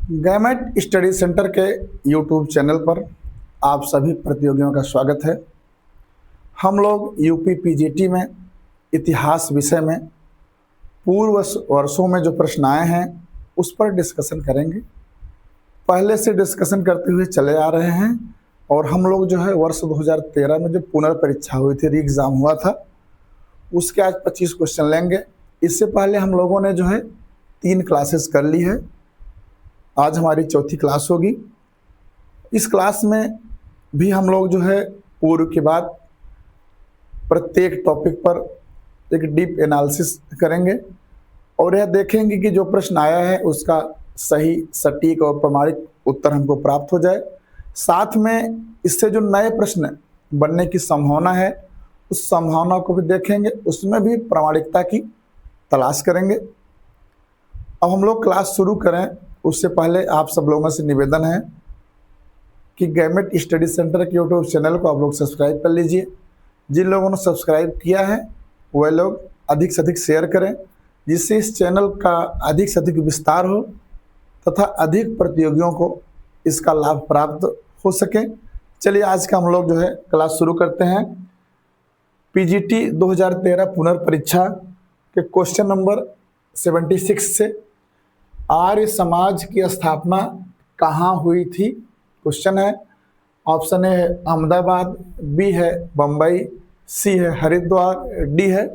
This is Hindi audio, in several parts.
गैमेट स्टडी सेंटर के यूट्यूब चैनल पर आप सभी प्रतियोगियों का स्वागत है। हम लोग यूपी पीजीटी में इतिहास विषय में पूर्व वर्षों में जो प्रश्न आए हैं उस पर डिस्कशन करेंगे। पहले से डिस्कशन करते हुए चले आ रहे हैं और हम लोग जो है वर्ष 2013 में जो पुनर्परीक्षा हुई थी, री एग्ज़ाम हुआ था, उसके आज 25 क्वेश्चन लेंगे। इससे पहले हम लोगों ने जो है 3 क्लासेस कर ली है। आज हमारी चौथी क्लास होगी। इस क्लास में भी हम लोग जो है पूर्व के बाद प्रत्येक टॉपिक पर एक डीप एनालिसिस करेंगे और यह देखेंगे कि जो प्रश्न आया है उसका सही, सटीक और प्रमाणिक उत्तर हमको प्राप्त हो जाए। साथ में इससे जो नए प्रश्न बनने की संभावना है उस संभावना को भी देखेंगे, उसमें भी प्रामाणिकता की तलाश करेंगे। अब हम लोग क्लास शुरू करें उससे पहले आप सब लोगों से निवेदन है कि गैमेट स्टडी सेंटर के यूट्यूब चैनल को आप लोग सब्सक्राइब कर लीजिए। जिन लोगों ने सब्सक्राइब किया है वह लोग अधिक से अधिक शेयर करें, जिससे इस चैनल का अधिक से अधिक विस्तार हो तथा अधिक प्रतियोगियों को इसका लाभ प्राप्त हो सके। चलिए आज का हम लोग जो है क्लास शुरू करते हैं। पीजीटी 2013 पुनर्परीक्षा के क्वेश्चन नंबर 76 से आर्य समाज की स्थापना कहाँ हुई थी क्वेश्चन है। ऑप्शन ए है अहमदाबाद, बी है बम्बई, सी है हरिद्वार, डी है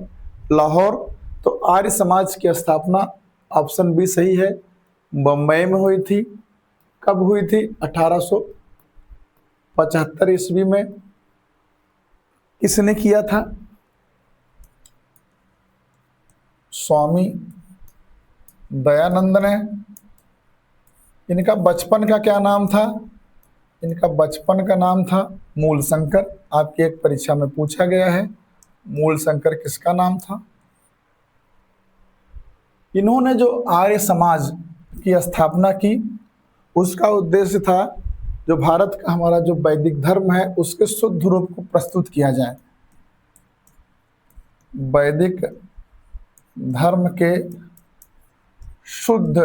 लाहौर। तो आर्य समाज की स्थापना ऑप्शन बी सही है, बम्बई में हुई थी। कब हुई थी? 1875 ईस्वी में। किसने किया था? स्वामी दयानंद ने। इनका बचपन का क्या नाम था? इनका बचपन का नाम था मूलशंकर। आपकी एक परीक्षा में पूछा गया है मूलशंकर किसका नाम था। इन्होंने जो आर्य समाज की स्थापना की उसका उद्देश्य था जो भारत का हमारा जो वैदिक धर्म है उसके शुद्ध रूप को प्रस्तुत किया जाए। वैदिक धर्म के शुद्ध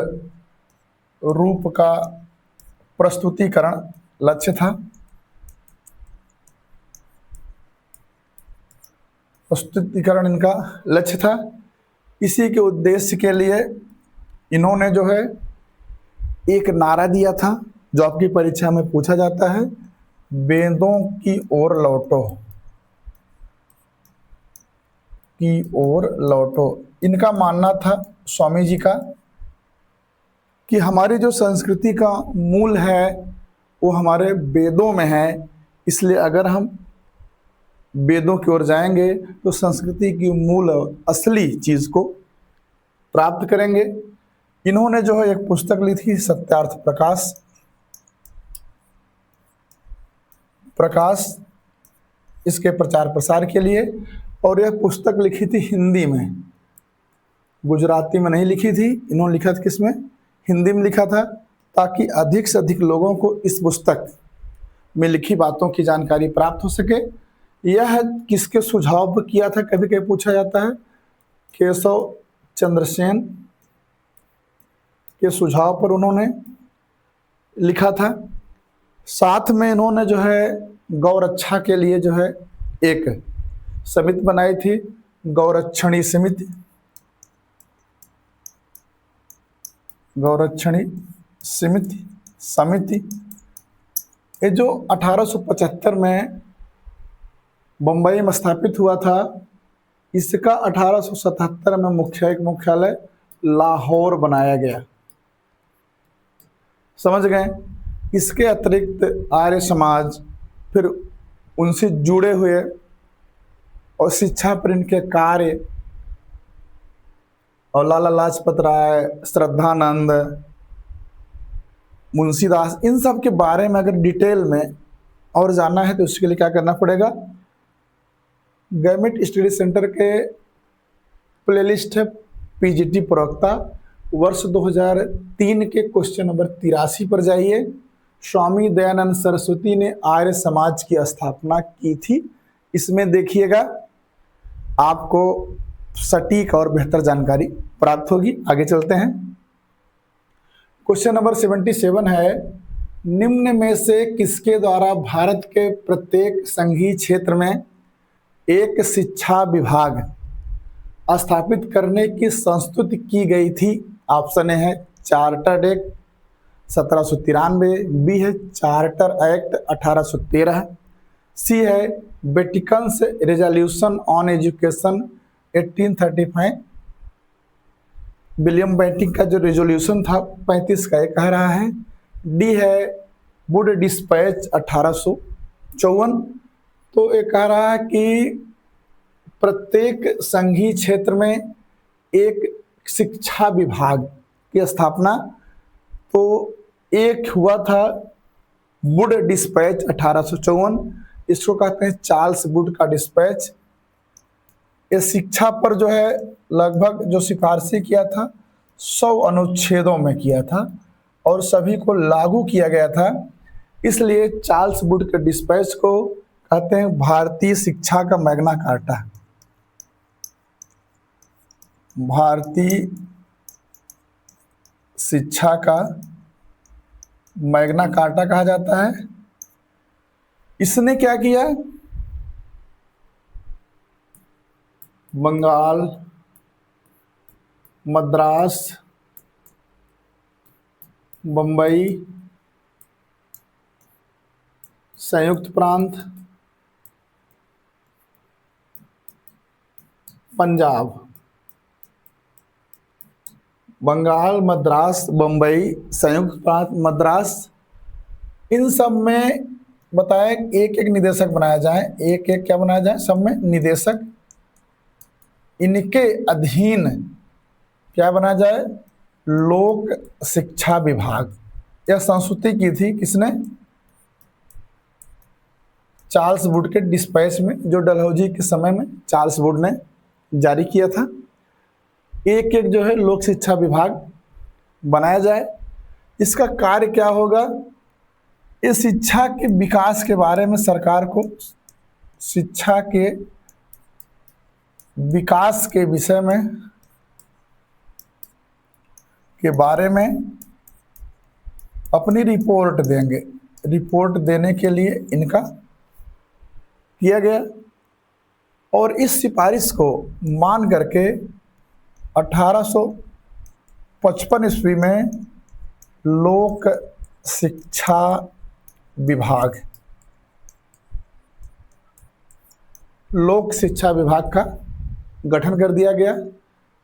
रूप का प्रस्तुतिकरण लक्ष्य था। प्रस्तुतिकरण इनका लक्ष्य था। इसी के उद्देश्य के लिए इन्होंने जो है एक नारा दिया था जो आपकी परीक्षा में पूछा जाता है, वेदों की ओर लौटो, की ओर लौटो। इनका मानना था स्वामी जी का कि हमारी जो संस्कृति का मूल है वो हमारे वेदों में है, इसलिए अगर हम वेदों की ओर जाएंगे तो संस्कृति की मूल असली चीज़ को प्राप्त करेंगे। इन्होंने जो है एक पुस्तक लिखी सत्यार्थ प्रकाश इसके प्रचार प्रसार के लिए, और यह पुस्तक लिखी थी हिंदी में, गुजराती में नहीं लिखी थी। इन्होंने लिखा था किसमें? हिंदी में लिखा था, ताकि अधिक से अधिक लोगों को इस पुस्तक में लिखी बातों की जानकारी प्राप्त हो सके। यह किसके सुझाव पर किया था कभी कभी पूछा जाता है, केशव चंद्र सेन के सुझाव पर उन्होंने लिखा था। साथ में इन्होंने जो है गौरक्षा के लिए जो है एक समिति बनाई थी, गौरक्षणी समिति। गौरक्षणी समिति ये जो 1875 में बम्बई में स्थापित हुआ था, इसका 1877 में मुख्यालय लाहौर बनाया गया। समझ गए? इसके अतिरिक्त आर्य समाज, फिर उनसे जुड़े हुए और शिक्षा पर इनके कार्य, और लाला लाजपत राय, श्रद्धानंद, मुंशीदास, इन सब के बारे में अगर डिटेल में और जानना है तो उसके लिए क्या करना पड़ेगा? गैमेट स्टडी सेंटर के प्लेलिस्ट है पीजीटी प्रवक्ता, वर्ष 2003 के क्वेश्चन नंबर 83 पर जाइए। स्वामी दयानंद सरस्वती ने आर्य समाज की स्थापना की थी। इसमें देखिएगा आपको सटीक और बेहतर जानकारी प्राप्त होगी। आगे चलते हैं। क्वेश्चन नंबर 77 है, निम्न में से किसके द्वारा भारत के प्रत्येक संघीय क्षेत्र में एक शिक्षा विभाग स्थापित करने की संस्तुति की गई थी? ऑप्शन ए है चार्टर्ड एक्ट 1793, बी है चार्टर एक्ट 1813, सी है Vatican's resolution on education 1835, William Bentinck का जो रेजोल्यूशन था 35 का, ये कह रहा है, डी है वुड डिस्पैच 1854। तो ये कह रहा है कि प्रत्येक संघीय क्षेत्र में एक शिक्षा विभाग की स्थापना तो एक हुआ था वुड डिस्पैच 1854, इसको कहते हैं चार्ल्स वुड का डिस्पैच। ये शिक्षा पर जो है लगभग जो सिफारिशी किया था 100 अनुच्छेदों में किया था और सभी को लागू किया गया था, इसलिए चार्ल्स वुड के डिस्पैच को कहते हैं भारतीय शिक्षा का मैग्ना कार्टा। भारतीय शिक्षा का मैग्ना कार्टा कहा जाता है। इसने क्या किया? बंगाल, मद्रास, बंबई, संयुक्त प्रांत, पंजाब, बंगाल, मद्रास, बंबई, संयुक्त प्रांत, मद्रास, इन सब में बताया एक एक निदेशक बनाया जाए, एक एक क्या बनाया जाए, सब में निदेशक, इनके अधीन क्या बना जाए, लोक शिक्षा विभाग। यह संस्तुति की थी किसने? चार्ल्स वुड के डिस्पैच में, जो डलहौजी के समय में चार्ल्स वुड ने जारी किया था। एक एक जो है लोक शिक्षा विभाग बनाया जाए। इसका कार्य क्या होगा? इस शिक्षा के विकास के बारे में सरकार को शिक्षा के विकास के विषय में के बारे में अपनी रिपोर्ट देंगे। रिपोर्ट देने के लिए इनका किया गया और इस सिफारिश को मान करके 1855 ईस्वी में लोक शिक्षा विभाग, लोक शिक्षा विभाग का गठन कर दिया गया।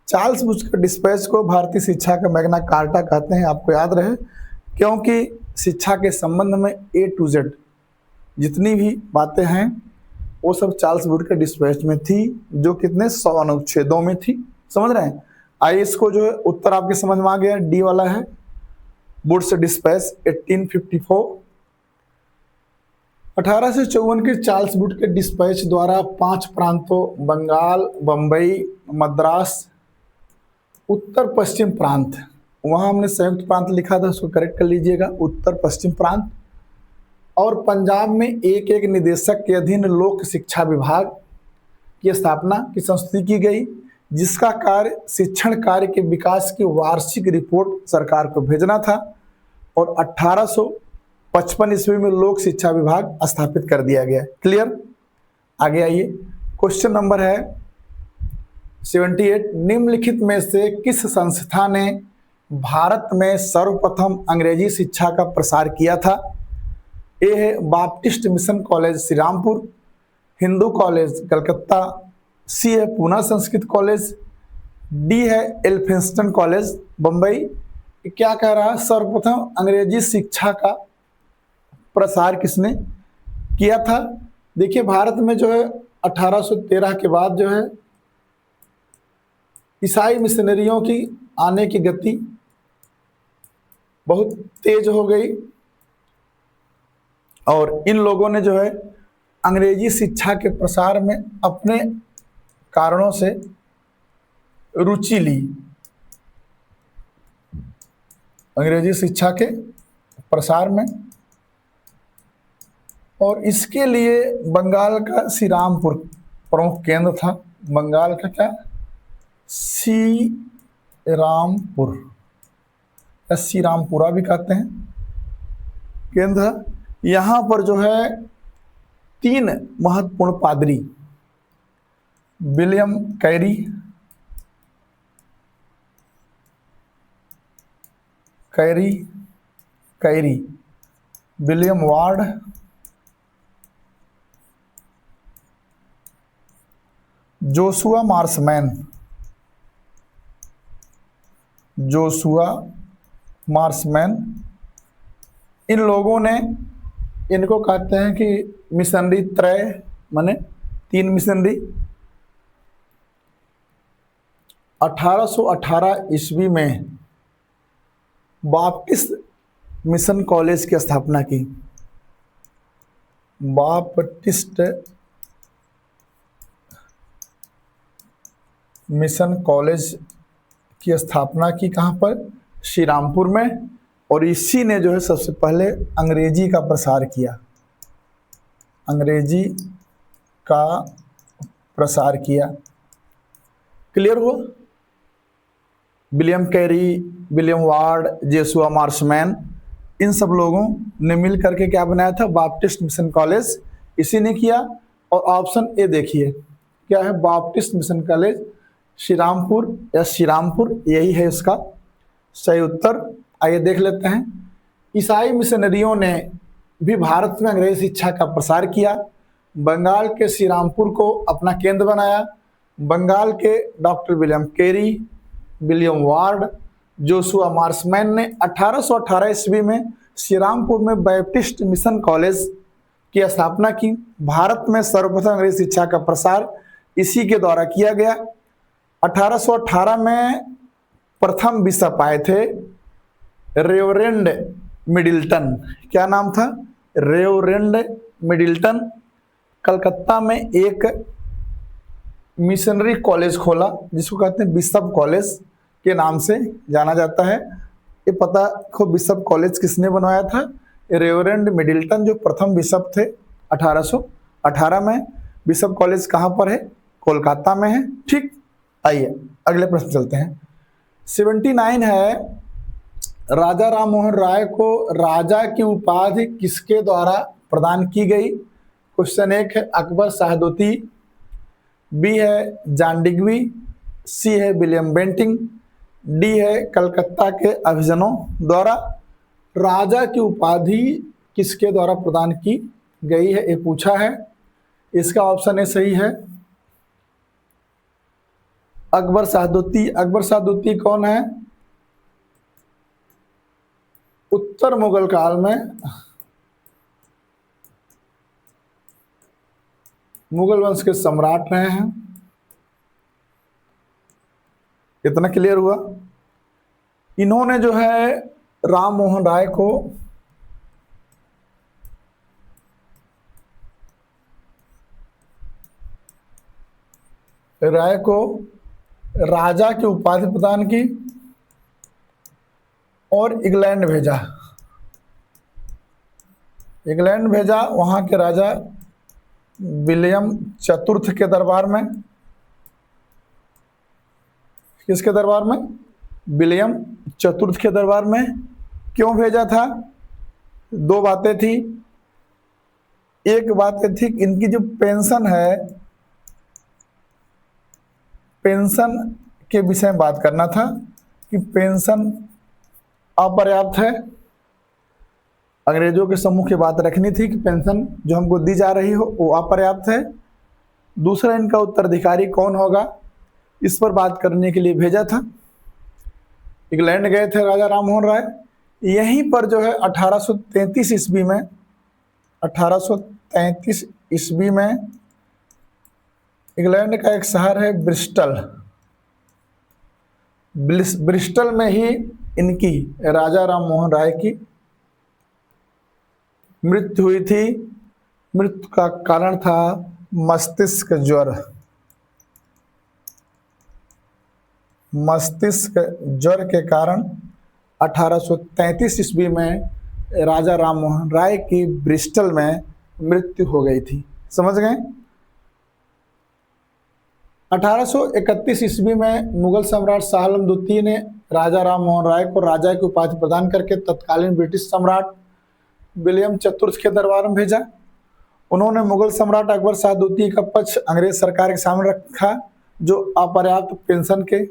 चार्ल्स वुड के डिस्पैच को भारतीय शिक्षा का मैग्ना कार्टा कहते हैं, आपको याद रहे, क्योंकि शिक्षा के संबंध में A to Z जितनी भी बातें हैं वो सब चार्ल्स वुड के डिस्पैच में थी, जो कितने 100 अनुच्छेदों में थी। समझ रहे हैं? आइए इसको जो है उत्तर आपके समझ में आ गया, डी वाला है वुड्स डिस्पैच 1854। 1854 के चार्ल्स वुड के डिस्पैच द्वारा 5 प्रांतों बंगाल, बंबई, मद्रास, उत्तर पश्चिम प्रांत, वहां हमने संयुक्त प्रांत लिखा था, उसको करेक्ट कर लीजिएगा, उत्तर पश्चिम प्रांत, और पंजाब में एक एक निदेशक के अधीन लोक शिक्षा विभाग की स्थापना की संस्तुति की गई, जिसका कार्य शिक्षण कार्य के विकास की वार्षिक रिपोर्ट सरकार को भेजना था। और 1855 ईस्वी में लोक शिक्षा विभाग स्थापित कर दिया गया। क्लियर? आगे आइए, क्वेश्चन नंबर है 78, निम्नलिखित में से किस संस्था ने भारत में सर्वप्रथम अंग्रेजी शिक्षा का प्रसार किया था? ए है Baptist mission college Shrirampur, Hindu college Calcutta, C है पूना संस्कृत कॉलेज, डी है एल्फिंस्टन कॉलेज बंबई। क्या कह रहा है? सर्वप्रथम अंग्रेजी शिक्षा का प्रसार किसने किया था? देखिए, भारत में जो है 1813 के बाद जो है ईसाई मिशनरियों की आने की गति बहुत तेज हो गई और इन लोगों ने जो है अंग्रेजी शिक्षा के प्रसार में अपने कारणों से रुचि ली। अंग्रेजी शिक्षा के प्रसार में, और इसके लिए बंगाल का श्रीरामपुर प्रमुख केंद्र था। बंगाल का क्या? श्रीरामपुर। या श्री रामपुरा भी कहते हैं केंद्र। यहाँ पर जो है 3 महत्वपूर्ण पादरी, William Carey, William Ward, Joshua Marshman, इन लोगों ने, इनको कहते हैं कि मिशनरी त्रय, माने 3 मिशनरी। 1818 ईस्वी में बाप्टिस्ट मिशन कॉलेज की स्थापना की। बाप्टिस्ट मिशन कॉलेज की स्थापना की कहाँ पर? श्री रामपुर में। और इसी ने जो है सबसे पहले अंग्रेजी का प्रसार किया, अंग्रेजी का प्रसार किया। क्लियर हुआ? William Carey, William Ward, Joshua Marshman, इन सब लोगों ने मिल करके क्या बनाया था? बाप्टिस्ट मिशन कॉलेज, इसी ने किया। और ऑप्शन ए देखिए क्या है? Baptist mission college Shri Rampur या श्री रामपुर, यही है इसका सही उत्तर। आइए देख लेते हैं। ईसाई मिशनरियों ने भी भारत में अंग्रेजी शिक्षा का प्रसार किया। बंगाल के श्री रामपुर को अपना केंद्र बनाया। बंगाल के doctor William Carey, William Ward, Joshua मार्समैन ने 1818 ईस्वी में श्री रामपुर में बैप्टिस्ट मिशन कॉलेज की स्थापना की। भारत में सर्वप्रथम अंग्रेजी शिक्षा का प्रसार इसी के द्वारा किया गया। 1818 में प्रथम बिशप आए थे रेवरेंड मिडिल्टन। क्या नाम था? Reverend Middleton. कलकत्ता में एक मिशनरी कॉलेज खोला जिसको कहते हैं बिशप कॉलेज के नाम से जाना जाता है। ये पता को बिशप कॉलेज किसने बनवाया था? रेवरेंड मिडिल्टन, जो प्रथम बिशप थे 1818 में। बिशप कॉलेज कहाँ पर है? कोलकाता में है। ठीक, आइए अगले प्रश्न चलते हैं। 79 है, राजा राम मोहन राय को राजा की उपाधि किसके द्वारा प्रदान की गई? क्वेश्चन 1 है अकबर शाहदोती, बी है जॉन डिग्बी, सी है विलियम बेंटिंग, डी है कलकत्ता के अभिजनों द्वारा। राजा की उपाधि किसके द्वारा प्रदान की गई है, ये पूछा है। इसका ऑप्शन ए सही है, अकबर शाहदोती। अकबर शाहदोती कौन है? उत्तर मुगल काल में मुगल वंश के सम्राट रहे हैं। इतना क्लियर हुआ? इन्होंने जो है राम मोहन राय को राजा की उपाधि प्रदान की और इंग्लैंड भेजा। वहां के राजा विलियम चतुर्थ के दरबार में। किसके दरबार में? विलियम चतुर्थ के दरबार में। क्यों भेजा था? 2 बातें थी। एक बात थी इनकी जो पेंशन है, पेंशन के विषय में बात करना था कि पेंशन अपर्याप्त है। अंग्रेजों के सम्मुख की बात रखनी थी कि पेंशन जो हमको दी जा रही हो वो अपर्याप्त है। दूसरा, इनका उत्तराधिकारी कौन होगा, इस पर बात करने के लिए भेजा था। इंग्लैंड गए थे राजा राम मोहन राय। यहीं पर जो है 1833 ईस्वी में इंग्लैंड का एक शहर है ब्रिस्टल में ही इनकी राजा राम मोहन राय की मृत्यु हुई थी। मृत्यु का कारण था मस्तिष्क ज्वर। मस्तिष्क ज्वर के कारण 1833 ईस्वी में राजा राम मोहन राय की ब्रिस्टल में मृत्यु हो गई थी। समझ गए? 1831 ईस्वी में मुगल सम्राट शाह आलम द्वितीय ने राजा राम मोहन राय को राजा की उपाधि प्रदान करके तत्कालीन ब्रिटिश सम्राट विलियम चतुर्थ के दरबार में भेजा। उन्होंने मुगल सम्राट अकबर शाह द्वितीय का पक्ष अंग्रेज सरकार के सामने रखा, जो अपर्याप्त पेंशन के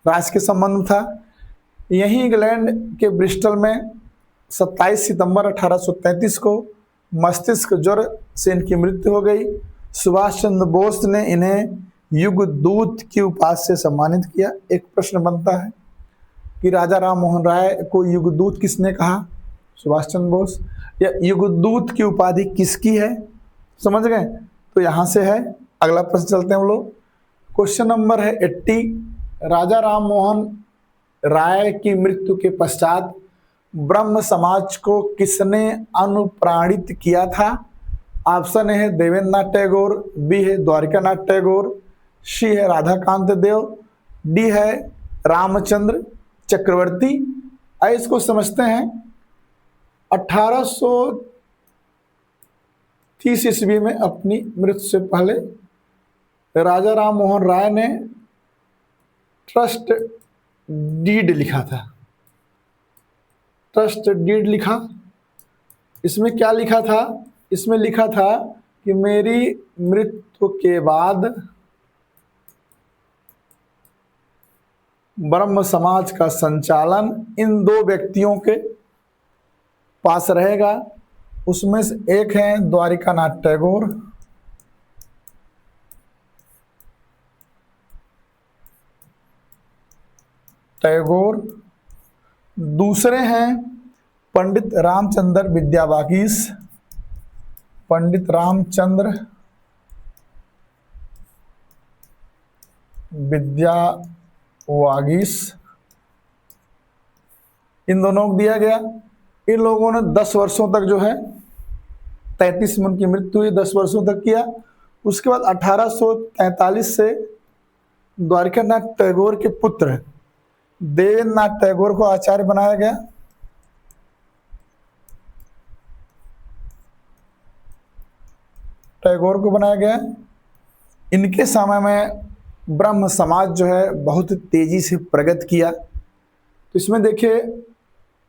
राज के संबंध था। यहीं इंग्लैंड के ब्रिस्टल में 27 सितंबर 1833 को मस्तिष्क ज्वर से इनकी मृत्यु हो गई। सुभाष चंद्र बोस ने इन्हें युग दूत की उपाधि से सम्मानित किया। एक प्रश्न बनता है कि राजा राम मोहन राय को युग दूत किसने कहा? सुभाष चंद्र बोस। या युग दूत की उपाधि किसकी है? समझ गए? तो यहां से है। अगला प्रश्न चलते हैं हम लोग। क्वेश्चन नंबर है 80। राजा राम मोहन राय की मृत्यु के पश्चात ब्रह्म समाज को किसने अनुप्राणित किया था? ऑप्शन है देवेंद्र नाथ टैगोर, बी है द्वारिकानाथ टैगोर, सी है राधाकांत देव, डी है रामचंद्र चक्रवर्ती। इसको समझते हैं। 1830 ईस्वी में अपनी मृत्यु से पहले राजा राम मोहन राय ने ट्रस्ट डीड लिखा था। ट्रस्ट डीड लिखा। इसमें क्या लिखा था? इसमें लिखा था कि मेरी मृत्यु के बाद ब्रह्म समाज का संचालन इन दो व्यक्तियों के पास रहेगा। उसमें से एक है द्वारिकानाथ टैगोर, दूसरे हैं पंडित रामचंद्र विद्यावागीश, पंडित रामचंद्र विद्यावागीश। इन दोनों को दिया गया। इन लोगों ने 10 वर्षों तक जो है 33 में उनकी मृत्यु हुई, 10 वर्षों तक किया। उसके बाद 1843 से द्वारिकानाथ टैगोर के पुत्र देवेंद्र नाथ टैगोर को आचार्य बनाया गया। टैगोर को बनाया गया। इनके समय में ब्रह्म समाज जो है बहुत तेजी से प्रगति किया। तो इसमें देखिए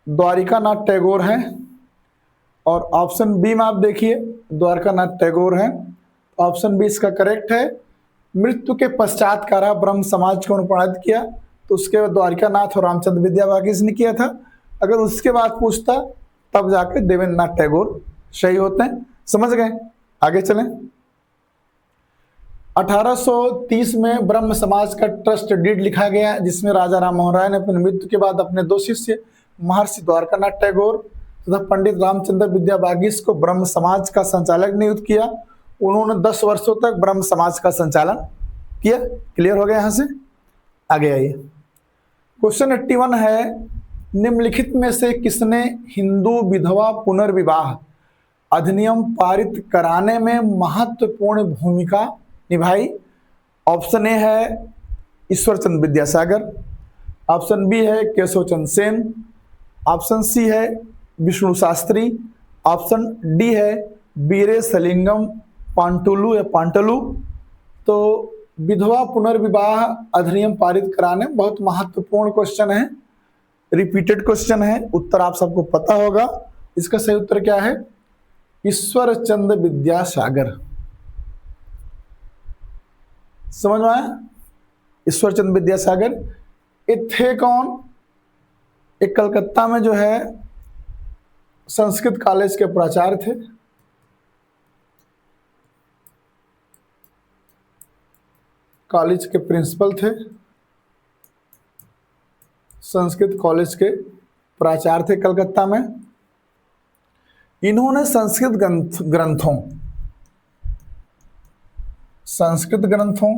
द्वारिकानाथ टैगोर हैं और ऑप्शन बी में आप देखिए द्वारकानाथ टैगोर हैं। ऑप्शन बी इसका करेक्ट है। मृत्यु के पश्चात कारा ब्रह्म समाज को अनुप्राणित किया, तो उसके बाद द्वारिकानाथ और रामचंद्र विद्यावागीश ने किया था। अगर उसके बाद पूछता तब जाकर देवेंद्र नाथ टैगोर सही होते हैं। समझ गए? आगे चलें। 1830 में ब्रह्म समाज का ट्रस्ट डीड लिखा गया, जिसमें राजा राम मोहन राय ने अपनी मृत्यु के बाद अपने 2 शिष्य महर्षि द्वारकानाथ टैगोर तथा पंडित रामचंद्र विद्यावागीश को ब्रह्म समाज का संचालक नियुक्त किया। उन्होंने 10 वर्षों तक ब्रह्म समाज का संचालन किया। क्लियर हो गया? यहां से आगे आइए। क्वेश्चन 81 है, निम्नलिखित में से किसने हिंदू विधवा पुनर्विवाह अधिनियम पारित कराने में महत्वपूर्ण भूमिका निभाई? ऑप्शन ए है ईश्वरचंद्र विद्यासागर, ऑप्शन बी है केशव चंद्र सेन, ऑप्शन सी है विष्णु शास्त्री, ऑप्शन डी है वीरे सलिंगम पांटुलू या पांटलू। तो विधवा पुनर्विवाह अधिनियम पारित कराने बहुत महत्वपूर्ण क्वेश्चन है, रिपीटेड क्वेश्चन है। उत्तर आप सबको पता होगा। इसका सही उत्तर क्या है? ईश्वरचंद्र विद्यासागर। समझ में आया? ईश्वरचंद्र विद्यासागर। ये थे कौन? एक कलकत्ता में जो है संस्कृत कॉलेज के प्राचार्य थे। कॉलेज के प्रिंसिपल थे, संस्कृत कॉलेज के प्राचार्य थे कलकत्ता में। इन्होंने संस्कृत ग्रंथों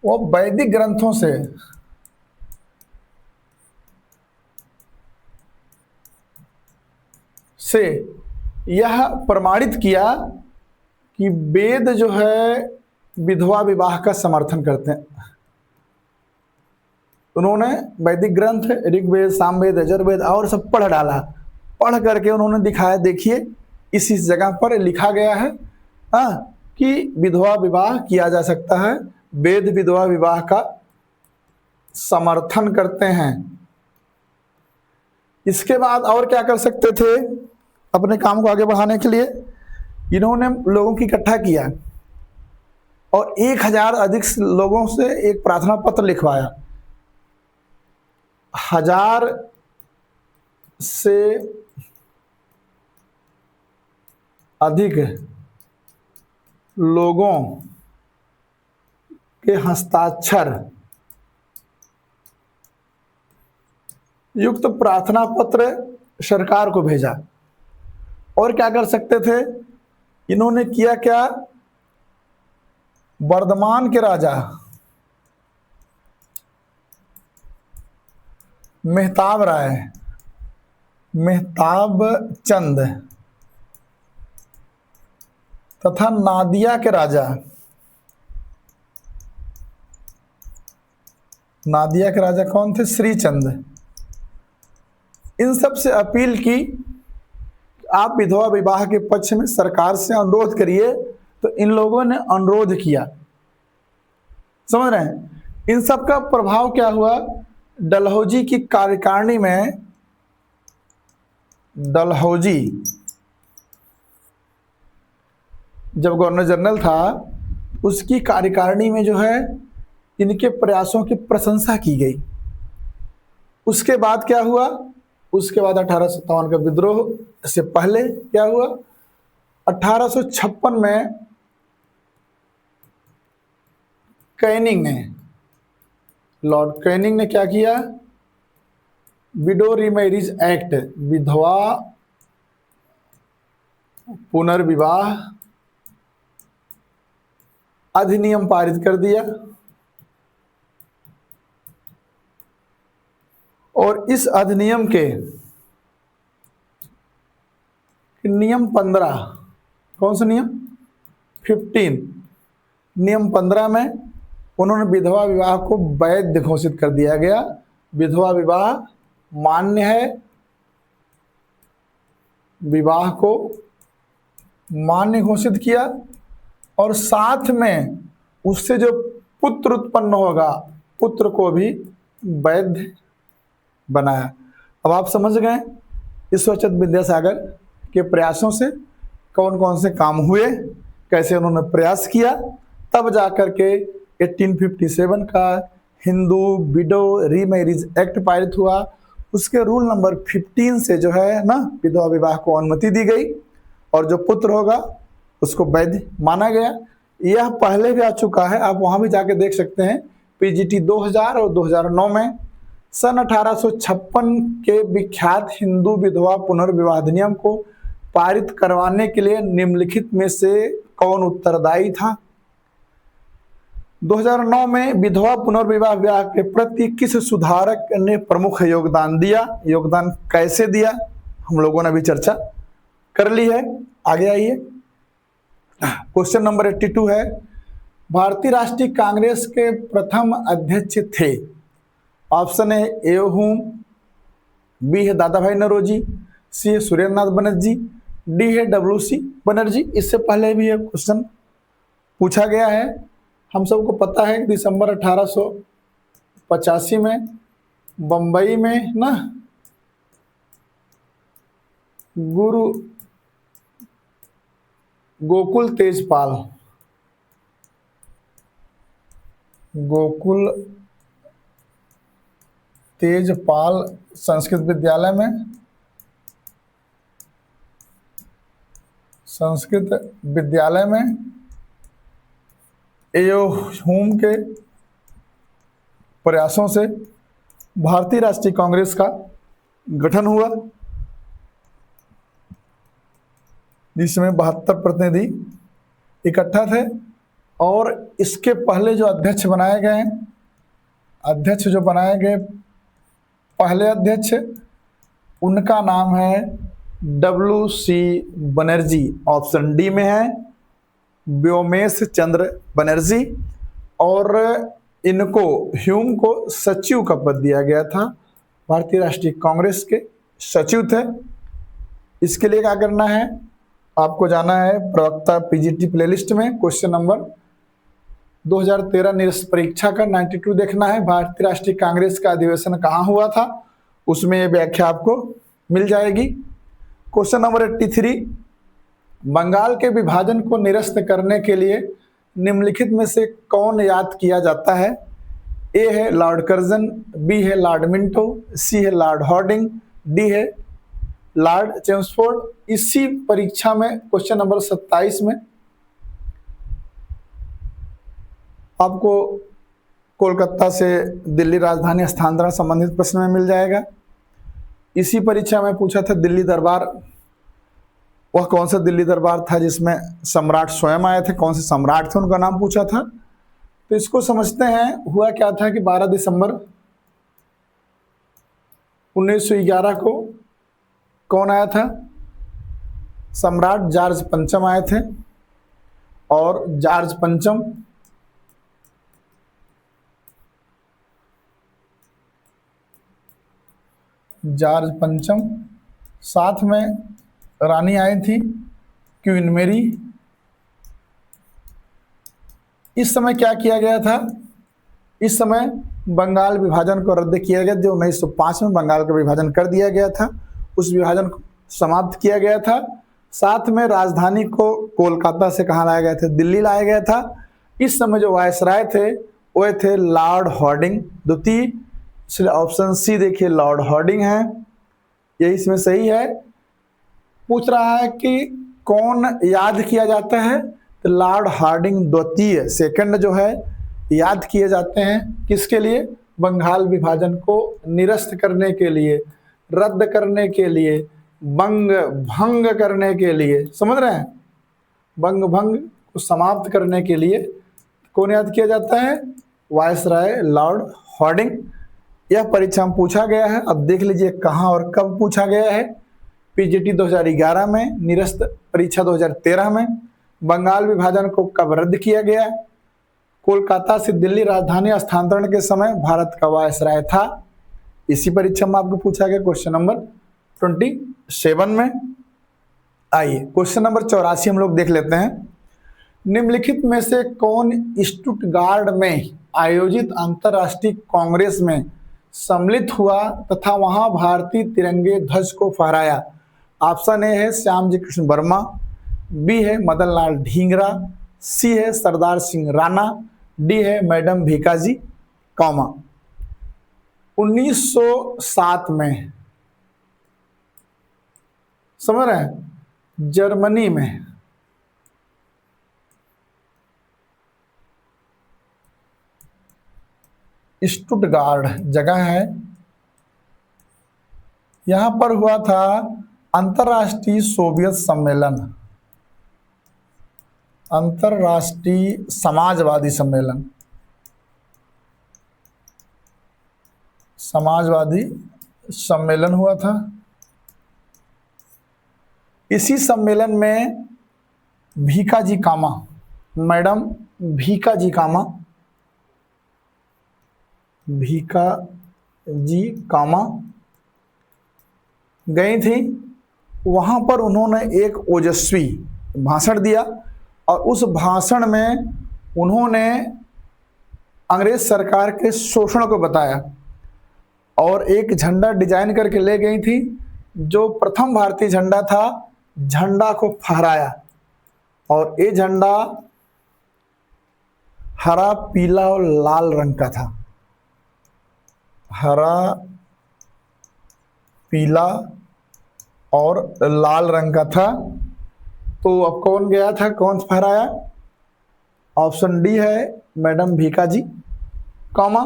वो वैदिक ग्रंथों से यह प्रमाणित किया कि वेद जो है विधवा विवाह का समर्थन करते हैं। उन्होंने वैदिक ग्रंथ ऋग्वेद, सामवेद, यजुर्वेद और सब पढ़ डाला। पढ़ करके उन्होंने दिखाया, देखिए इस जगह पर लिखा गया है कि विधवा विवाह किया जा सकता है। वेद विधवा विवाह का समर्थन करते हैं। इसके बाद और क्या कर सकते थे अपने काम को आगे बढ़ाने के लिए? इन्होंने लोगों की इकट्ठा किया और 1000 अधिक लोगों से एक प्रार्थना पत्र लिखवाया। 1000 से अधिक लोगों के हस्ताक्षर युक्त प्रार्थना पत्र सरकार को भेजा। और क्या कर सकते थे इन्होंने? किया क्या? वर्धमान के राजा मेहताब चंद तथा नादिया के राजा कौन थे? श्रीचंद। इन सब से अपील की आप विधवा विवाह के पक्ष में सरकार से अनुरोध करिए। तो इन लोगों ने अनुरोध किया, समझ रहे हैं? इन सब का प्रभाव क्या हुआ? डलहौजी की कार्यकारिणी में, डलहौजी जब गवर्नर जनरल था उसकी कार्यकारिणी में जो है इनके प्रयासों की प्रशंसा की गई। उसके बाद क्या हुआ? उसके बाद 1857 का विद्रोह से पहले क्या हुआ? 1856 में लॉर्ड कैनिंग ने क्या किया? विडो रीमैरिज एक्ट, विधवा पुनर्विवाह अधिनियम पारित कर दिया। और इस अधिनियम के नियम 15, कौन सा नियम? 15, नियम 15 में उन्होंने विधवा विवाह को वैध घोषित कर दिया गया। विधवा विवाह मान्य है, विवाह को मान्य घोषित किया। और साथ में उससे जो पुत्र उत्पन्न होगा, पुत्र को भी वैध बनाया। अब आप समझ गए ईश्वरचंद्र विद्यासागर के प्रयासों से कौन कौन से काम हुए, कैसे उन्होंने प्रयास किया, तब जाकर के 1857 का हिंदू विडो रीमैरिज एक्ट पारित हुआ। उसके रूल नंबर 15 से जो है ना विधवा विवाह को अनुमति दी गई और जो पुत्र होगा उसको वैध माना गया। यह पहले भी आ चुका है, आप वहां भी जाके देख सकते हैं। पीजीटी 2000 और 2009 में सन 1856 के विख्यात हिंदू विधवा पुनर्विवाह अधिनियम को पारित करवाने के लिए निम्नलिखित में से कौन उत्तरदायी था? 2009 में विधवा पुनर्विवाह के प्रति किस सुधारक ने प्रमुख योगदान दिया? योगदान कैसे दिया? हम लोगों ने भी चर्चा कर ली है। आगे आइए, क्वेश्चन नंबर 82 है, भारतीय राष्ट्रीय कांग्रेस के प्रथम अध्यक्ष थे? ऑप्शन है ए हूम, बी है दादा भाई नौरोजी, सी है सुरेंद्र नाथ बनर्जी, डी है WC बनर्जी। इससे पहले भी यह क्वेश्चन पूछा गया है। हम सबको पता है दिसंबर 1885 में बंबई में ना गुरु गोकुल तेजपाल संस्कृत विद्यालय में एओहूम के प्रयासों से भारतीय राष्ट्रीय कांग्रेस का गठन हुआ, जिसमें 72 प्रतिनिधि इकट्ठा थे। और इसके पहले जो अध्यक्ष बनाए गए पहले अध्यक्ष, उनका नाम है WC बनर्जी। ऑप्शन डी में है व्योमेश चंद्र बनर्जी। और इनको ह्यूम को सचिव का पद दिया गया था, भारतीय राष्ट्रीय कांग्रेस के सचिव थे। इसके लिए क्या करना है, आपको जाना है प्रवक्ता पीजीटी प्लेलिस्ट में, क्वेश्चन नंबर 2013 निरस्त परीक्षा का 92 देखना है। भारतीय राष्ट्रीय कांग्रेस का अधिवेशन कहाँ हुआ था, उसमें ये व्याख्या आपको मिल जाएगी। क्वेश्चन नंबर 83, बंगाल के विभाजन को निरस्त करने के लिए निम्नलिखित में से कौन याद किया जाता है? ए है लॉर्ड कर्जन, बी है लॉर्ड मिंटो, सी है लॉर्ड हॉर्डिंग, डी है लॉर्ड चेम्सफोर्ड। इसी परीक्षा में क्वेश्चन नंबर 27 में आपको कोलकाता से दिल्ली राजधानी हस्तांतरण संबंधित प्रश्न में मिल जाएगा। इसी परीक्षा में पूछा था दिल्ली दरबार, वह कौन सा दिल्ली दरबार था जिसमें सम्राट स्वयं आए थे, कौन से सम्राट थे उनका नाम पूछा था। तो इसको समझते हैं। हुआ क्या था कि 12 दिसंबर 1911 को कौन आया था? सम्राट जॉर्ज पंचम आए थे। और जॉर्ज पंचम साथ में रानी आई थी क्वीन मेरी। इस समय क्या किया गया था? इस समय बंगाल विभाजन को रद्द किया गया। जो 1905 में बंगाल का विभाजन कर दिया गया था, उस विभाजन को समाप्त किया गया था। साथ में राजधानी को कोलकाता से कहाँ लाया गया था? दिल्ली लाया गया था। इस समय जो वायसराय थे वो थे लॉर्ड हॉर्डिंग द्वितीय। इसलिए ऑप्शन सी देखिए लॉर्ड हॉर्डिंग है, यही इसमें सही है। पूछ रहा है कि कौन याद किया जाता है, तो लॉर्ड हार्डिंग द्वितीय सेकंड जो है याद किए जाते हैं। किसके लिए? बंगाल विभाजन को निरस्त करने के लिए, रद्द करने के लिए, भंग करने के लिए। समझ रहे हैं? भंग को समाप्त करने के लिए कौन याद किया जाता है? Viceroy Lord Hardinge. यह परीक्षा में पूछा गया है। अब देख लीजिए कहाँ और कब पूछा गया है। पीजीटी 2011 में, निरस्त परीक्षा 2013 में। बंगाल विभाजन को कब रद्द किया गया? कोलकाता से दिल्ली राजधानी हस्तांतरण के समय भारत का वायसराय था। इसी परीक्षा में आपको पूछा गया क्वेश्चन नंबर 27 में। आइए क्वेश्चन नंबर 84 हम लोग देख लेते हैं। निम्नलिखित में से कौन स्टुटगार्ट में आयोजित अंतरराष्ट्रीय कांग्रेस में सम्मिलित हुआ तथा वहां भारतीय तिरंगे ध्वज को फहराया? ऑप्शन ए है श्याम जी कृष्ण वर्मा, बी है मदन लाल ढींगरा, सी है सरदार सिंह राणा, डी है मैडम भीकाजी कामा। 1907 में, समझ रहे हैं, जर्मनी में स्टुटगार्ट जगह है, यहां पर हुआ था अंतरराष्ट्रीय सोवियत सम्मेलन, अंतरराष्ट्रीय समाजवादी सम्मेलन, समाजवादी सम्मेलन हुआ था। इसी सम्मेलन में भीकाजी कामा, मैडम भीकाजी कामा, भीकाजी कामा गई थी। वहां पर उन्होंने एक ओजस्वी भाषण दिया और उस भाषण में उन्होंने अंग्रेज सरकार के शोषण को बताया और एक झंडा डिजाइन करके ले गई थी। जो प्रथम भारतीय झंडा था, झंडा को फहराया और ये झंडा हरा, पीला और लाल रंग का था। हरा, पीला और लाल रंग का था। तो अब कौन गया था, कौन फहराया? ऑप्शन डी है मैडम भीकाजी कामा।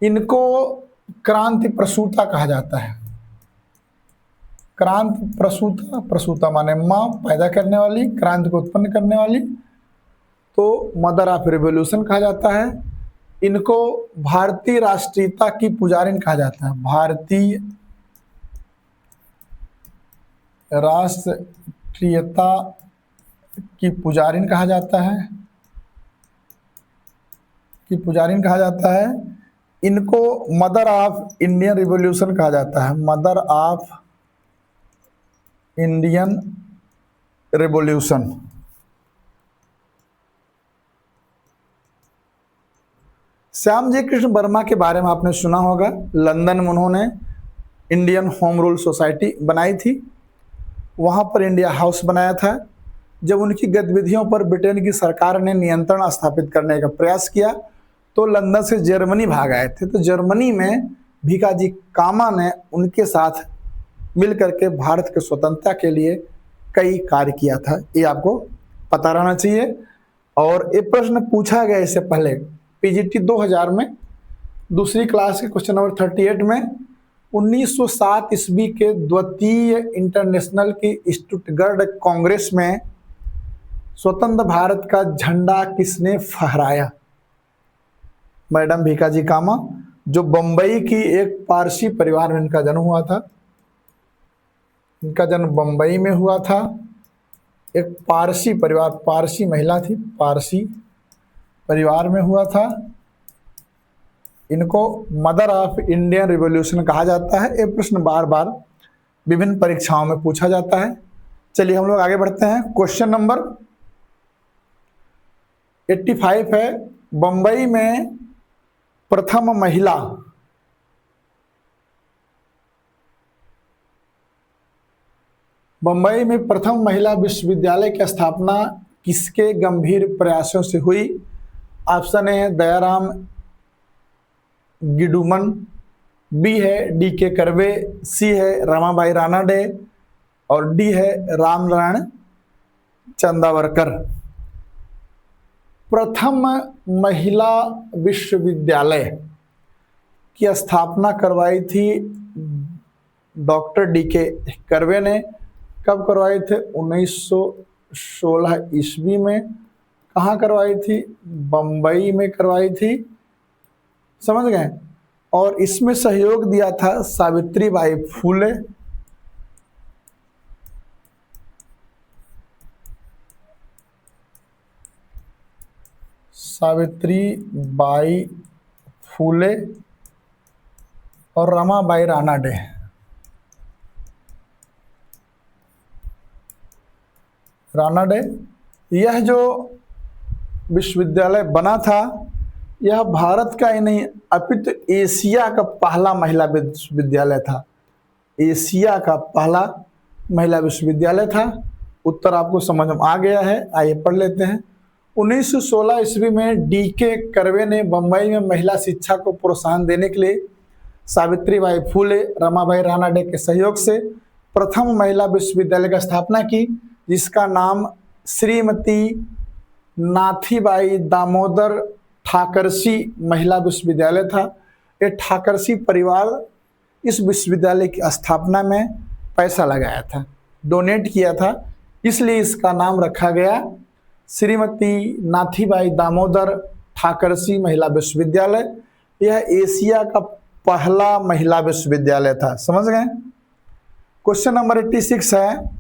इनको क्रांति प्रसूता कहा जाता है। क्रांति प्रसूता, प्रसूता माने माँ, पैदा करने वाली, क्रांति को उत्पन्न करने वाली, तो मदर ऑफ रिवॉल्यूशन कहा जाता है। इनको भारतीय राष्ट्रीयता की पुजारिन कहा जाता है। भारतीय राष्ट्रीयता की पुजारिन कहा जाता है, की पुजारिन कहा जाता है। इनको मदर ऑफ इंडियन रिवॉल्यूशन कहा जाता है। Mother of Indian revolution. Shyamji Krishna Verma के बारे में आपने सुना होगा। लंदन में उन्होंने इंडियन होम रूल सोसाइटी बनाई थी, वहाँ पर इंडिया हाउस बनाया था। जब उनकी गतिविधियों पर ब्रिटेन की सरकार ने नियंत्रण स्थापित करने का प्रयास किया तो लंदन से जर्मनी भाग आए थे। तो जर्मनी में भीकाजी कामा ने उनके साथ मिलकर के भारत के स्वतंत्रता के लिए कई कार्य किया था, ये आपको पता रहना चाहिए। और ये प्रश्न पूछा गया इससे पहले पीजीटी 2000 में दूसरी क्लास के क्वेश्चन नंबर 38 में 1907 ईस्वी के द्वितीय इंटरनेशनल की स्टुटगर्ट कांग्रेस में स्वतंत्र भारत का झंडा किसने फहराया? मैडम भीकाजी कामा, जो बंबई की एक पारसी परिवार में इनका जन्म हुआ था। इनका जन्म बंबई में हुआ था। एक पारसी परिवार, पारसी महिला थी, पारसी परिवार में हुआ था। इनको मदर ऑफ इंडियन रिवॉल्यूशन कहा जाता है। ये प्रश्न बार बार विभिन्न परीक्षाओं में पूछा जाता है। चलिए हम लोग आगे बढ़ते हैं। क्वेश्चन नंबर 85 है, बंबई में प्रथम महिला विश्वविद्यालय की स्थापना किसके गंभीर प्रयासों से हुई? ऑप्शन ए है दयाराम गिडुमन, बी है डीके कर्वे, सी है रमाबाई रानाडे और डी है रामनारायण चंदावरकर। प्रथम महिला विश्वविद्यालय की स्थापना करवाई थी डॉक्टर डीके कर्वे ने। कब करवाई थे? 1916 ईस्वी में। कहाँ करवाई थी? बंबई में करवाई थी, समझ गए। और इसमें सहयोग दिया था सावित्रीबाई फूले। सावित्रीबाई फूले और रमाबाई रानाडे। यह जो विश्वविद्यालय बना था यह भारत का ही नहीं अपितु एशिया का पहला महिला विश्वविद्यालय था। एशिया का पहला महिला विश्वविद्यालय था। उत्तर आपको समझ में आ गया है, आइए पढ़ लेते हैं। 1916 ईस्वी में डीके कर्वे ने बंबई में महिला शिक्षा को प्रोत्साहन देने के लिए सावित्रीबाई फूले, रमाबाई रानाडे के सहयोग से प्रथम महिला विश्वविद्यालय की स्थापना की, जिसका नाम श्रीमती नाथीबाई दामोदर ठाकरसी महिला विश्वविद्यालय था। ये ठाकरसी परिवार इस विश्वविद्यालय की स्थापना में पैसा लगाया था, डोनेट किया था, इसलिए इसका नाम रखा गया श्रीमती नाथीबाई दामोदर ठाकरसी महिला विश्वविद्यालय। यह एशिया का पहला महिला विश्वविद्यालय था, समझ गए। क्वेश्चन नंबर 86 है,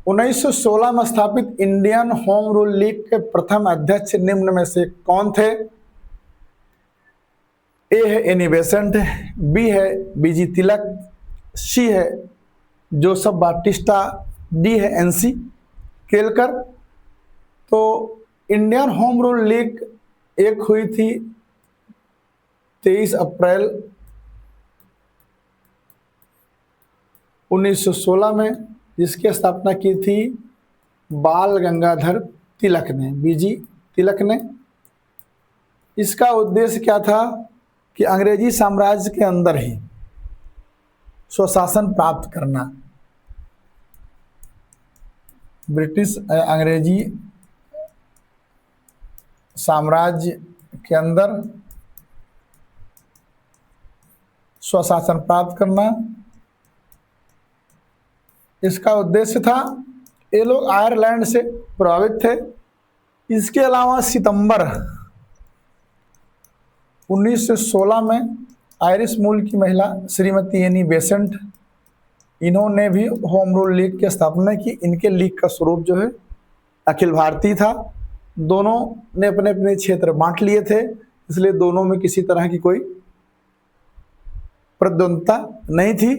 1916 में स्थापित इंडियन होम रूल लीग के प्रथम अध्यक्ष निम्न में से कौन थे? ए है एनी बेसेंट, बी है बीजी तिलक, सी है जोसेफ बाटिस्टा, डी है एनसी केलकर। तो इंडियन होम रूल लीग एक हुई थी 23 अप्रैल 1916 में, जिसकी स्थापना की थी बाल गंगाधर तिलक ने, बीजी तिलक ने। इसका उद्देश्य क्या था कि अंग्रेजी साम्राज्य के अंदर ही स्वशासन प्राप्त करना। ब्रिटिश अंग्रेजी साम्राज्य के अंदर स्वशासन प्राप्त करना इसका उद्देश्य था। ये लोग आयरलैंड से प्रभावित थे। इसके अलावा सितंबर 1916 में आयरिश मूल की महिला श्रीमती एनी बेसेंट, इन्होंने भी होम रूल लीग की स्थापना की। इनके लीग का स्वरूप जो है अखिल भारतीय था। दोनों ने अपने अपने क्षेत्र बांट लिए थे, इसलिए दोनों में किसी तरह की कोई प्रतिद्वंद्विता नहीं थी।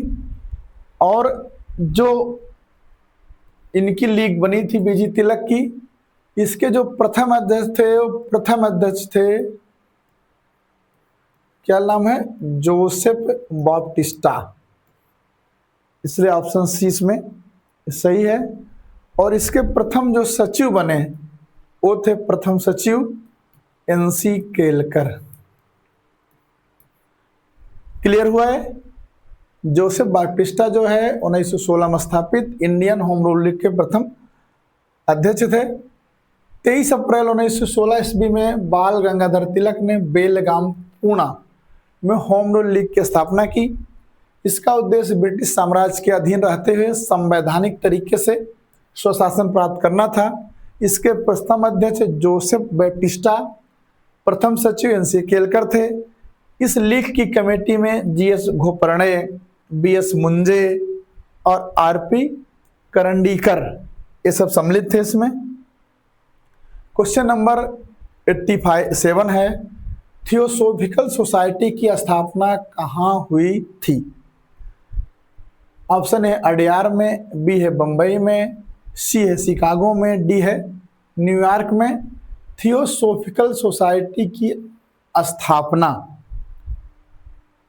और जो इनकी लीग बनी थी बीजी तिलक की, इसके जो प्रथम अध्यक्ष थे वो प्रथम अध्यक्ष थे क्या नाम है? जोसेफ बाप्टिस्टा, इसलिए ऑप्शन सी इसमें सही है। और इसके प्रथम जो सचिव बने वो थे प्रथम सचिव एनसी केलकर। क्लियर हुआ है? जोसेफ बाप्टिस्टा जो है 1916 में स्थापित इंडियन होम रूल लीग के प्रथम अध्यक्ष थे। 23 अप्रैल 1916 ईस्वी में बाल गंगाधर तिलक ने बेलगाम पूना में होम रूल लीग की स्थापना की। इसका उद्देश्य ब्रिटिश साम्राज्य के अधीन रहते हुए संवैधानिक तरीके से स्वशासन प्राप्त करना था। इसके प्रथम अध्यक्ष जोसेफ बैप्टिस्टा, प्रथम सचिव एनसी केलकर थे। इस लीग की कमेटी में जीएस घोपर्णे, बीएस मुंजे और आरपी करंडीकर ये सब सम्मिलित थे इसमें। क्वेश्चन नंबर 87 है, थियोसोफिकल सोसाइटी की स्थापना कहाँ हुई थी? ऑप्शन है अडयार में, बी है बंबई में, सी है शिकागो में, डी है न्यूयॉर्क में। थियोसोफिकल सोसाइटी की स्थापना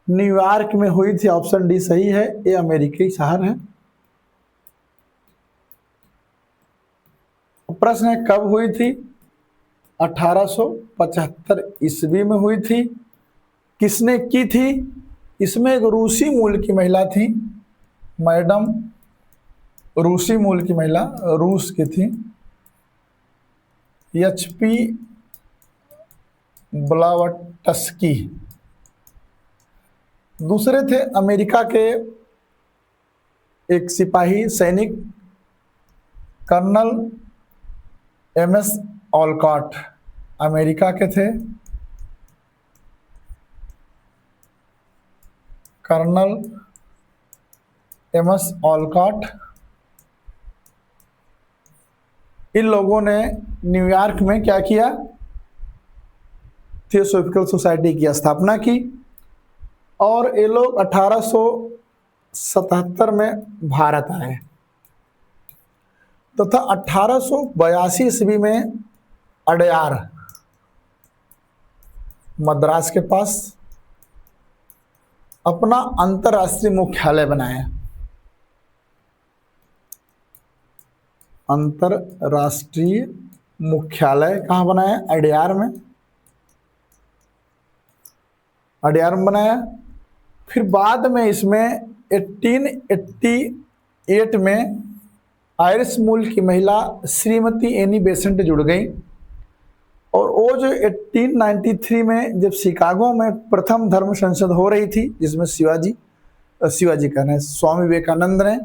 न्यूयॉर्क में हुई थी, ऑप्शन डी सही है। ये अमेरिकी शहर है। प्रश्न है कब हुई थी? 1875 ईस्वी में हुई थी। किसने की थी? इसमें एक रूसी मूल की महिला थी, मैडम, रूसी मूल की महिला, रूस की थी, एचपी ब्लावटस्की। दूसरे थे अमेरिका के एक सिपाही सैनिक कर्नल एमएस ऑलकॉट, अमेरिका के थे, कर्नल एमएस ऑलकॉट। इन लोगों ने न्यूयॉर्क में क्या किया? थियोसोफिकल सोसाइटी की स्थापना की। और ये लोग 1877 में भारत आए तथा 1882 ईस्वी में अडयार, मद्रास के पास अपना अंतर्राष्ट्रीय मुख्यालय बनाया। अंतर्राष्ट्रीय मुख्यालय कहाँ बनाया? अडयार में, अडयार में बनाया। फिर बाद में इसमें 1888 में आयरिश मूल की महिला श्रीमती एनी बेसेंट जुड़ गई। और वो जो 1893 में जब शिकागो में प्रथम धर्म संसद हो रही थी, जिसमें शिवाजी कहना है स्वामी विवेकानंद ने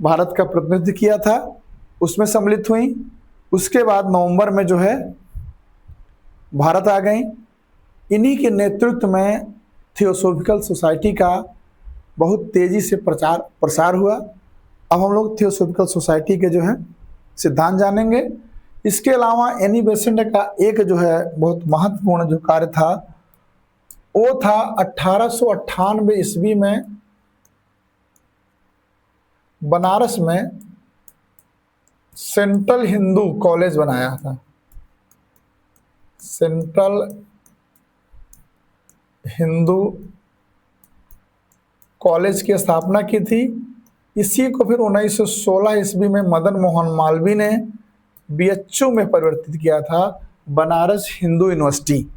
भारत का प्रतिनिधित्व किया था, उसमें सम्मिलित हुई। उसके बाद नवंबर में जो है भारत आ गई। इन्हीं के नेतृत्व में थियोसोफिकल सोसाइटी का बहुत तेजी से प्रसार हुआ। अब हम लोग थियोसोफिकल सोसाइटी के जो है सिद्धांत जानेंगे। इसके अलावा एनी बेसेंट का एक जो है बहुत महत्वपूर्ण जो कार्य था वो था 1898 ईस्वी में बनारस में सेंट्रल हिंदू कॉलेज बनाया था। सेंट्रल हिंदू कॉलेज की स्थापना की थी। इसी को फिर 1916 ईस्वी में मदन मोहन मालवीय ने बीएचयू में परिवर्तित किया था, बनारस हिंदू यूनिवर्सिटी।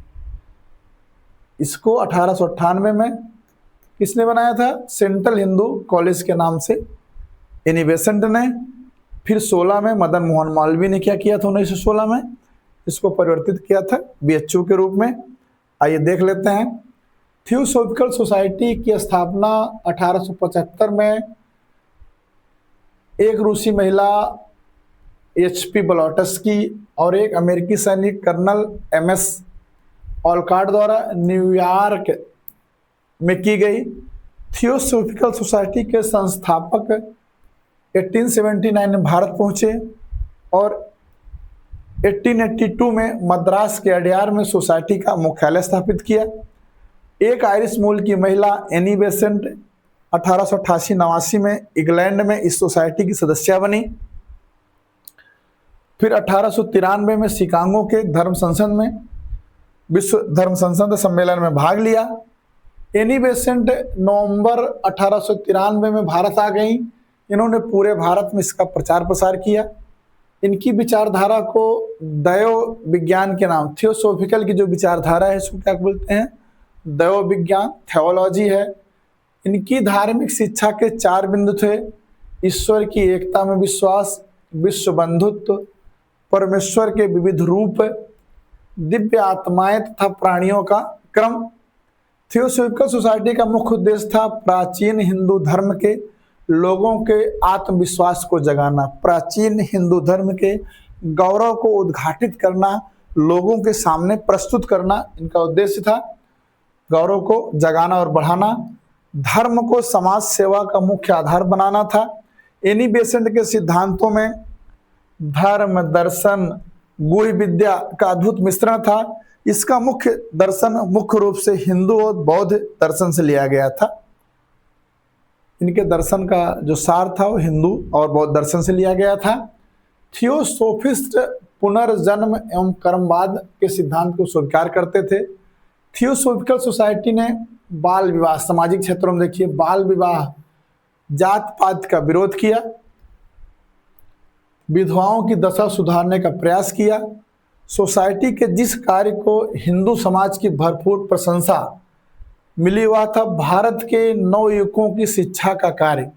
इसको 1898 में किसने बनाया था? सेंट्रल हिंदू कॉलेज के नाम से एनी बेसेंट ने। फिर 16 में मदन मोहन मालवीय ने क्या किया था? 1916 में इसको परिवर्तित किया था बीएचयू के रूप में। आइए देख लेते हैं। थियोसोफिकल सोसाइटी की स्थापना 1875 में एक रूसी महिला एचपी ब्लावटस्की और एक अमेरिकी सैनिक कर्नल एमएस ऑलकॉट द्वारा न्यूयॉर्क में की गई। थियोसोफिकल सोसाइटी के संस्थापक 1879 में भारत पहुंचे और 1882 में मद्रास के अडयार में सोसाइटी का मुख्यालय स्थापित किया। एक आयरिश मूल की महिला एनी बेसेंट 1888-89 में इंग्लैंड में इस सोसाइटी की सदस्य बनी। फिर 1893 में शिकागो के धर्म संसद में विश्व धर्म संसद सम्मेलन में भाग लिया। एनी बेसेंट नवंबर 1893 में भारत आ गई। इन्होंने पूरे भारत में इसका प्रचार प्रसार किया। इनकी विचारधारा को दैव विज्ञान के नाम, थियोसोफिकल की जो विचारधारा है इसको क्या बोलते हैं, दैव विज्ञान, थियोलॉजी है। इनकी धार्मिक शिक्षा के 4 बिंदु थे: ईश्वर की एकता में विश्वास, विश्व बंधुत्व, परमेश्वर के विविध रूप, दिव्य आत्माएं तथा प्राणियों का क्रम। थियोसोफिकल सोसाइटी का मुख्य उद्देश्य था प्राचीन हिंदू धर्म के लोगों के आत्मविश्वास को जगाना, प्राचीन हिंदू धर्म के गौरव को उद्घाटित करना, लोगों के सामने प्रस्तुत करना इनका उद्देश्य था। गौरव को जगाना और बढ़ाना, धर्म को समाज सेवा का मुख्य आधार बनाना था। एनी बेसेंट के सिद्धांतों में धर्म, दर्शन, गूढ़ विद्या का अद्भुत मिश्रण था। इसका मुख्य दर्शन मुख्य रूप से हिंदू और बौद्ध दर्शन से लिया गया था। इनके दर्शन का जो सार था वो हिंदू और बौद्ध दर्शन से लिया गया था। थियोसोफिस्ट पुनर्जन्म एवं कर्मवाद के सिद्धांत को स्वीकार करते थे। थियोसोफिकल सोसाइटी ने बाल विवाह, सामाजिक क्षेत्रों में देखिए बाल विवाह, जात पात का विरोध किया, विधवाओं की दशा सुधारने का प्रयास किया। सोसाइटी के जिस कार्य को हिंदू समाज की भरपूर प्रशंसा मिली हुआ था भारत के नवयुवकों की शिक्षा का कार्य।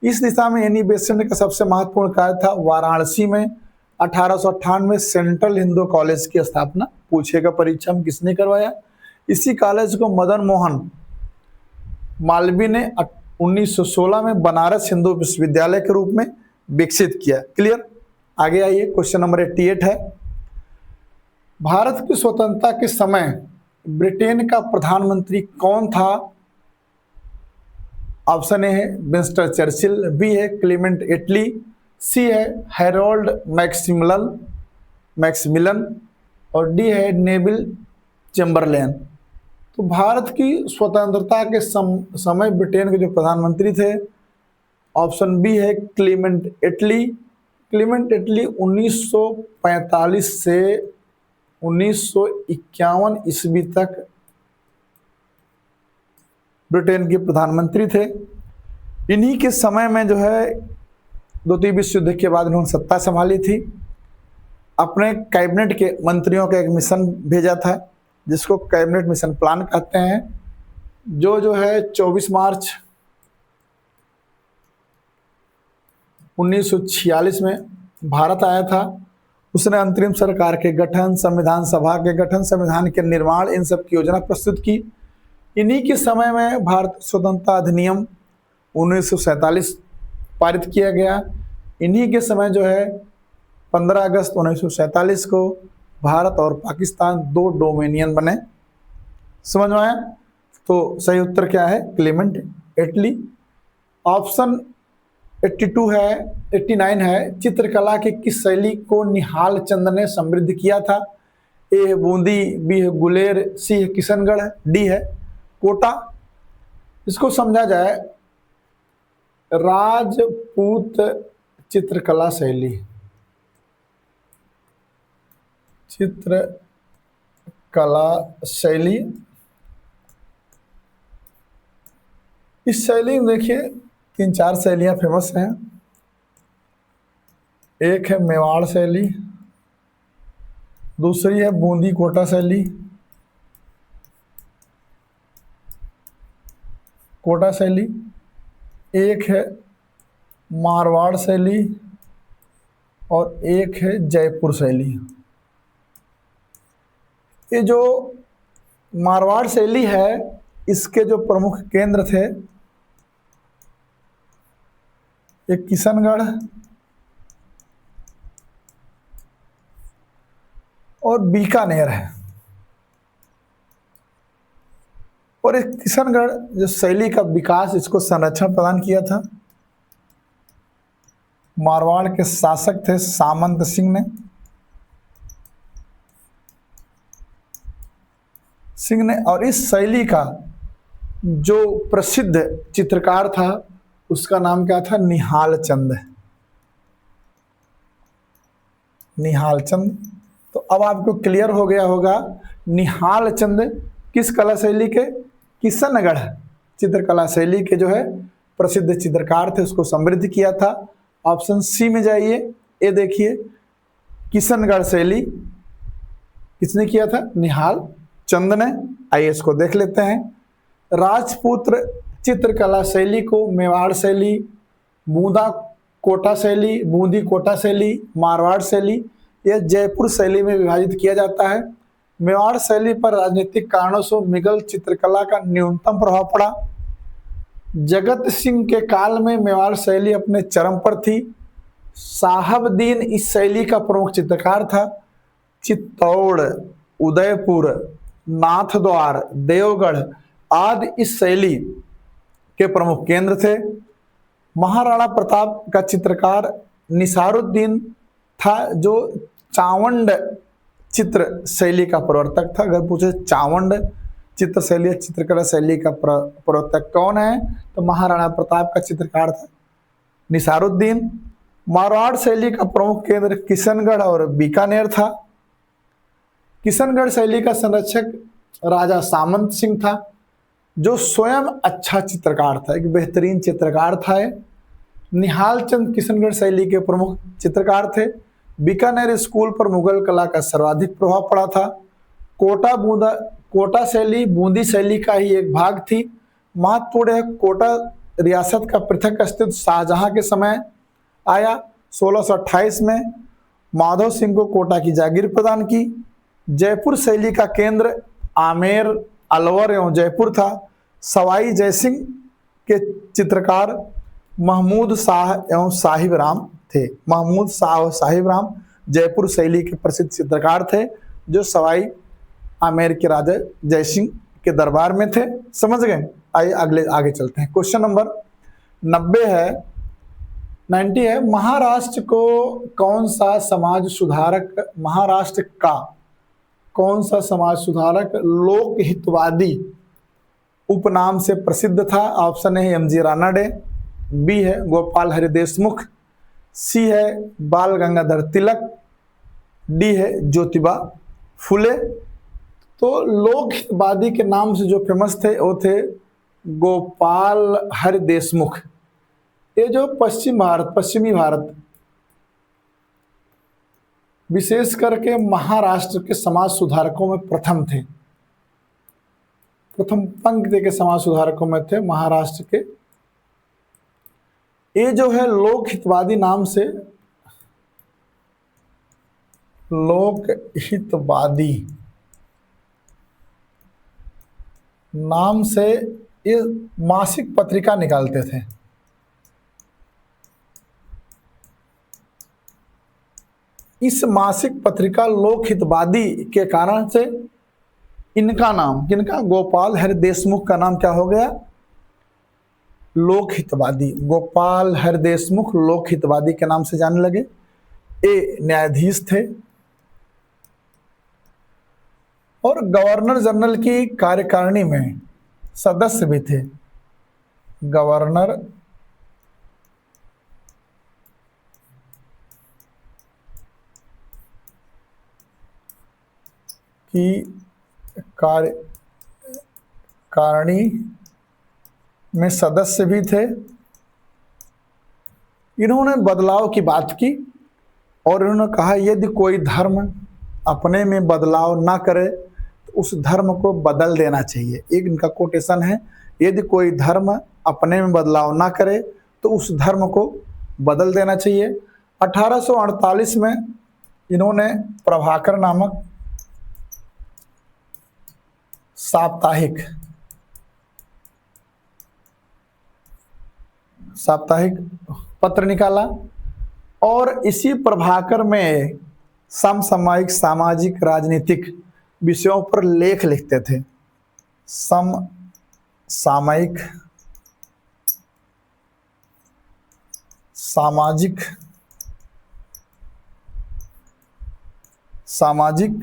इस दिशा में एनी बेसेंट का सबसे महत्वपूर्ण कार्य था वाराणसी में 1898 सेंट्रल हिंदू कॉलेज की स्थापना। पूछेगा परीक्षा में किसने करवाया? इसी कॉलेज को मदन मोहन मालवीय ने 1916 में बनारस हिंदू विश्वविद्यालय के रूप में विकसित किया। क्लियर? आगे आइए, क्वेश्चन नंबर 88 है, भारत की स्वतंत्रता के समय ब्रिटेन का प्रधानमंत्री कौन था? ऑप्शन ए है विंस्टन चर्चिल, बी है क्लेमेंट एटली, सी है हैरोल्ड मैक्सिमिलन और डी है नेविल चेम्बरलेन। तो भारत की स्वतंत्रता के समय ब्रिटेन के जो प्रधानमंत्री थे, ऑप्शन बी है क्लेमेंट एटली। क्लेमेंट एटली 1945 से 1951 ईस्वी तक ब्रिटेन के प्रधानमंत्री थे। इन्हीं के समय में जो है द्वितीय विश्व युद्ध के बाद इन्होंने सत्ता संभाली थी। अपने कैबिनेट के मंत्रियों का एक मिशन भेजा था जिसको कैबिनेट मिशन प्लान कहते हैं, जो है 24 मार्च 1946 में भारत आया था। उसने अंतरिम सरकार के गठन, संविधान सभा के गठन, संविधान के निर्माण, इन सब की योजना प्रस्तुत की। इन्हीं के समय में भारत स्वतंत्रता अधिनियम 1947 पारित किया गया। इन्हीं के समय जो है 15 अगस्त 1947 को भारत और पाकिस्तान 2 डोमिनियन बने। समझ में आया? तो सही उत्तर क्या है? क्लेमेंट एटली। ऑप्शन 89 है, चित्रकला की किस शैली को निहाल चंद ने समृद्ध किया था? ए है बूंदी, बी है गुलेर, सी है किशनगढ़, डी है कोटा। इसको समझा जाए राजपूत चित्रकला शैली, इस शैली में देखिए 3-4 शैलियां फेमस हैं। एक है मेवाड़ शैली, दूसरी है बूंदी कोटा शैली, एक है मारवाड़ शैली और एक है जयपुर शैली। ये जो मारवाड़ शैली है इसके जो प्रमुख केंद्र थे एक किशनगढ़ और बीकानेर है। और एक किशनगढ़ जो शैली का विकास, इसको संरक्षण प्रदान किया था मारवाड़ के शासक थे सामंत सिंह ने। और इस शैली का जो प्रसिद्ध चित्रकार था उसका नाम क्या था? निहाल चंद। तो अब आपको क्लियर हो गया होगा निहाल चंद किस कला शैली के? किशनगढ़ चित्रकला शैली के जो है प्रसिद्ध चित्रकार थे, उसको समृद्ध किया था। ऑप्शन सी में जाइए, ये देखिए किशनगढ़ शैली किसने किया था? निहाल चंद ने। आइए इसको देख लेते हैं। राजपूत्र चित्रकला शैली को मेवाड़ शैली, बूंदा कोटा शैली, बूंदी कोटा शैली, मारवाड़ शैली या जयपुर शैली में विभाजित किया जाता है। मेवाड़ शैली पर राजनीतिक कारणों से मुगल चित्रकला का न्यूनतम प्रभाव पड़ा। जगत सिंह के काल में मेवाड़ शैली अपने चरम पर थी। साहबदीन इस शैली का प्रमुख चित्रकार था। चित्तौड़, उदयपुर, नाथद्वार, देवगढ़ आदि इस शैली के प्रमुख केंद्र थे। महाराणा प्रताप का चित्रकार निसारुद्दीन था, जो चावंड चित्र शैली का प्रवर्तक था। अगर पूछे चावंड चित्र शैली चित्रकला शैली का प्रवर्तक कौन है, तो महाराणा प्रताप का चित्रकार था निसारुद्दीन। मारवाड़ शैली का प्रमुख केंद्र किशनगढ़ और बीकानेर था। किशनगढ़ शैली का संरक्षक राजा सामंत सिंह था, जो स्वयं अच्छा चित्रकार था, एक बेहतरीन चित्रकार था। निहाल चंद किशनगढ़ शैली के प्रमुख चित्रकार थे। बीकानेर स्कूल पर मुगल कला का सर्वाधिक प्रभाव पड़ा था। कोटा शैली बूंदी शैली का ही एक भाग थी। महत्वपूर्ण है, कोटा रियासत का पृथक अस्तित्व शाहजहां के समय आया। 1628 में माधव सिंह को कोटा की जागीर प्रदान की। जयपुर शैली का केंद्र आमेर, अलवर एवं जयपुर था। सवाई जयसिंह के चित्रकार महमूद शाह एवं साहिब राम थे। महमूद शाह और साहिब राम जयपुर शैली के प्रसिद्ध चित्रकार थे, जो सवाई आमेर के राजा जयसिंह के दरबार में थे। समझ गए? आइए आगे चलते हैं। क्वेश्चन नंबर 90 है, महाराष्ट्र का कौन सा समाज सुधारक लोक हितवादी उपनाम से प्रसिद्ध था? ऑप्शन है एम जी रानडे, बी है गोपाल हरि देशमुख, सी है बाल गंगाधर तिलक, डी है ज्योतिबा फुले। तो लोक हितवादी के नाम से जो फेमस थे वो थे गोपाल हरि देशमुख। ये जो पश्चिमी भारत विशेष करके महाराष्ट्र के समाज सुधारकों में प्रथम थे, प्रथम पंक्ति के समाज सुधारकों में थे महाराष्ट्र के। ये जो है लोक हितवादी नाम से, लोक हितवादी नाम से ये मासिक पत्रिका निकालते थे। इस मासिक पत्रिका लोक हितवादी के कारण से इनका नाम, किनका? गोपाल हरि देशमुख का नाम क्या हो गया? लोक हितवादी। गोपाल हरि देशमुख लोक हितवादी के नाम से जाने लगे। ए न्यायाधीश थे और गवर्नर जनरल की कार्यकारिणी में सदस्य भी थे। गवर्नर की कार्यकारिणी में सदस्य भी थे। इन्होंने बदलाव की बात की और इन्होंने कहा यदि कोई धर्म अपने में बदलाव ना करे तो उस धर्म को बदल देना चाहिए। एक इनका कोटेशन है, यदि कोई धर्म अपने में बदलाव ना करे तो उस धर्म को बदल देना चाहिए। 1848 में इन्होंने प्रभाकर नामक साप्ताहिक पत्र निकाला और इसी प्रभाकर में समसामयिक सामाजिक राजनीतिक विषयों पर लेख लिखते थे। समसामयिक सामाजिक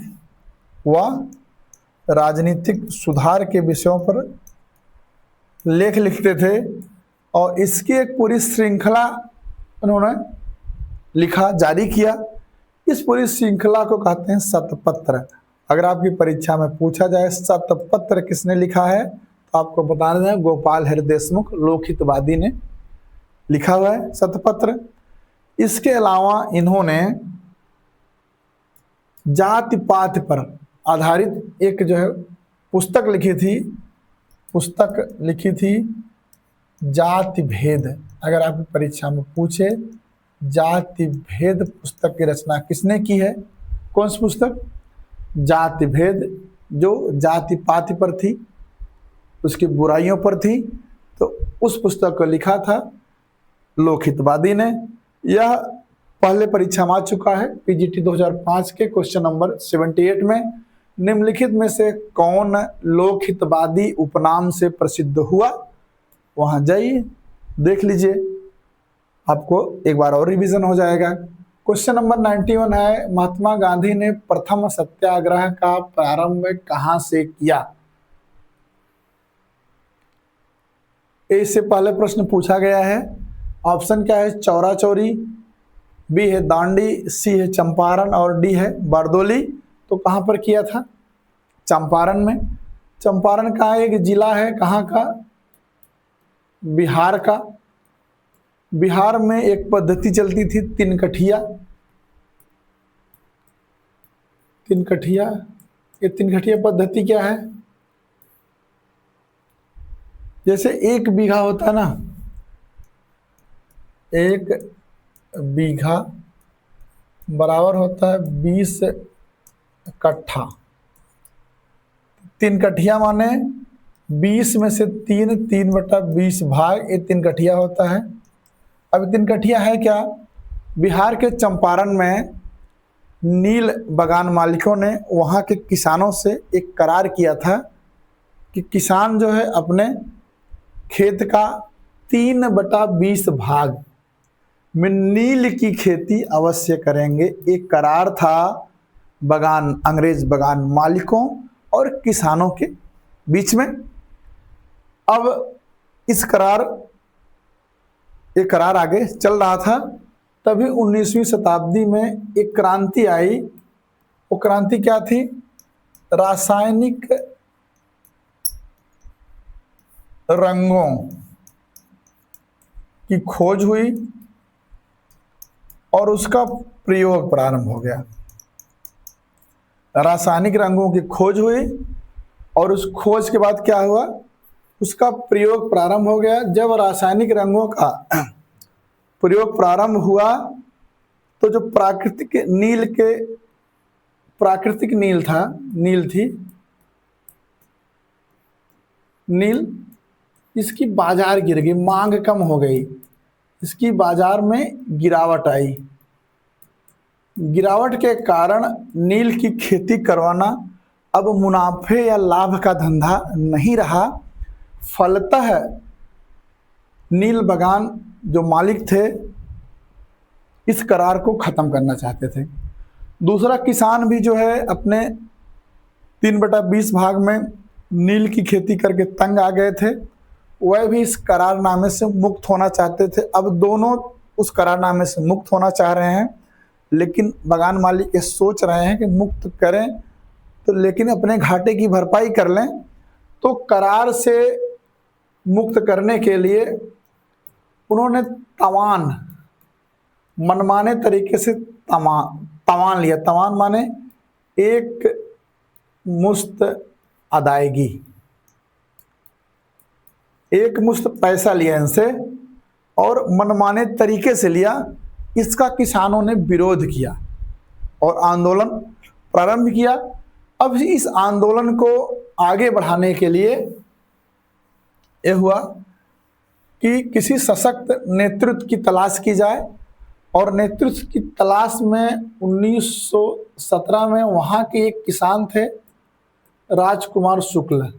व राजनीतिक सुधार के विषयों पर लेख लिखते थे और इसकी एक पूरी श्रृंखला उन्होंने लिखा, जारी किया। इस पूरी श्रृंखला को कहते हैं शतपत्र। अगर आपकी परीक्षा में पूछा जाए शतपत्र किसने लिखा है तो आपको बताना है गोपाल हरि देशमुख लोकहितवादी ने लिखा हुआ है शतपत्र। इसके अलावा इन्होंने जाति पात पर आधारित एक जो है पुस्तक लिखी थी जाति भेद। अगर आपकी परीक्षा में पूछे जाति भेद पुस्तक की रचना किसने की है, कौन सी पुस्तक? जाति भेद, जो जाति पाति पर थी, उसकी बुराइयों पर थी, तो उस पुस्तक को लिखा था लोकहितवादी ने। यह पहले परीक्षा में आ चुका है पीजीटी 2005 के क्वेश्चन नंबर 78 में। निम्नलिखित में से कौन लोकहितवादी उपनाम से प्रसिद्ध हुआ? वहां जाइए देख लीजिए, आपको एक बार और रिवीजन हो जाएगा। क्वेश्चन नंबर 91 है, महात्मा गांधी ने प्रथम सत्याग्रह का प्रारंभ कहां से किया? इससे पहले प्रश्न पूछा गया है। ऑप्शन क्या है? चौरा चौरी, बी है दांडी, सी है चंपारण और डी है बारदोली। तो कहां पर किया था? चंपारण में। चंपारण का एक जिला है, कहां का? बिहार का। बिहार में एक पद्धति चलती थी तिनकठिया। ये तिनकठिया पद्धति क्या है? जैसे 1 बीघा होता है ना, 1 बीघा बराबर होता है 20 कट्ठा। तिनकठिया माने 20 में से 3/20 भाग, ये तिनकठिया होता है। अब तिनकठिया है क्या? बिहार के चंपारण में नील बागान मालिकों ने वहाँ के किसानों से एक करार किया था कि किसान जो है अपने खेत का 3/20 भाग में नील की खेती अवश्य करेंगे। एक करार था अंग्रेज बागान मालिकों और किसानों के बीच में। अब ये करार आगे चल रहा था, तभी 19वीं शताब्दी में एक क्रांति आई। वो क्रांति क्या थी? रासायनिक रंगों की खोज हुई और उसका प्रयोग प्रारंभ हो गया। रासायनिक रंगों की खोज हुई और उस खोज के बाद क्या हुआ? उसका प्रयोग प्रारंभ हो गया। जब रासायनिक रंगों का प्रयोग प्रारंभ हुआ तो जो प्राकृतिक नील इसकी बाजार गिर गई, मांग कम हो गई, इसकी बाजार में गिरावट आई। गिरावट के कारण नील की खेती करवाना अब मुनाफे या लाभ का धंधा नहीं रहा। फलतः नील बागान जो मालिक थे इस करार को खत्म करना चाहते थे। दूसरा, किसान भी जो है अपने 3/20 भाग में नील की खेती करके तंग आ गए थे, वह भी इस करारनामे से मुक्त होना चाहते थे। अब दोनों उस करारनामे से मुक्त होना चाह रहे हैं, लेकिन बागान मालिक ये सोच रहे हैं कि मुक्त करें तो लेकिन अपने घाटे की भरपाई कर लें। तो करार से मुक्त करने के लिए उन्होंने मनमाने तरीके से तवान लिया। तवान माने एक मुश्त अदायगी, एक मुश्त पैसा लिया इनसे और मनमाने तरीके से लिया। इसका किसानों ने विरोध किया और आंदोलन प्रारंभ किया। अब इस आंदोलन को आगे बढ़ाने के लिए यह हुआ कि किसी सशक्त नेतृत्व की तलाश की जाए और नेतृत्व की तलाश में 1917 में वहाँ के एक किसान थे राजकुमार शुक्ल।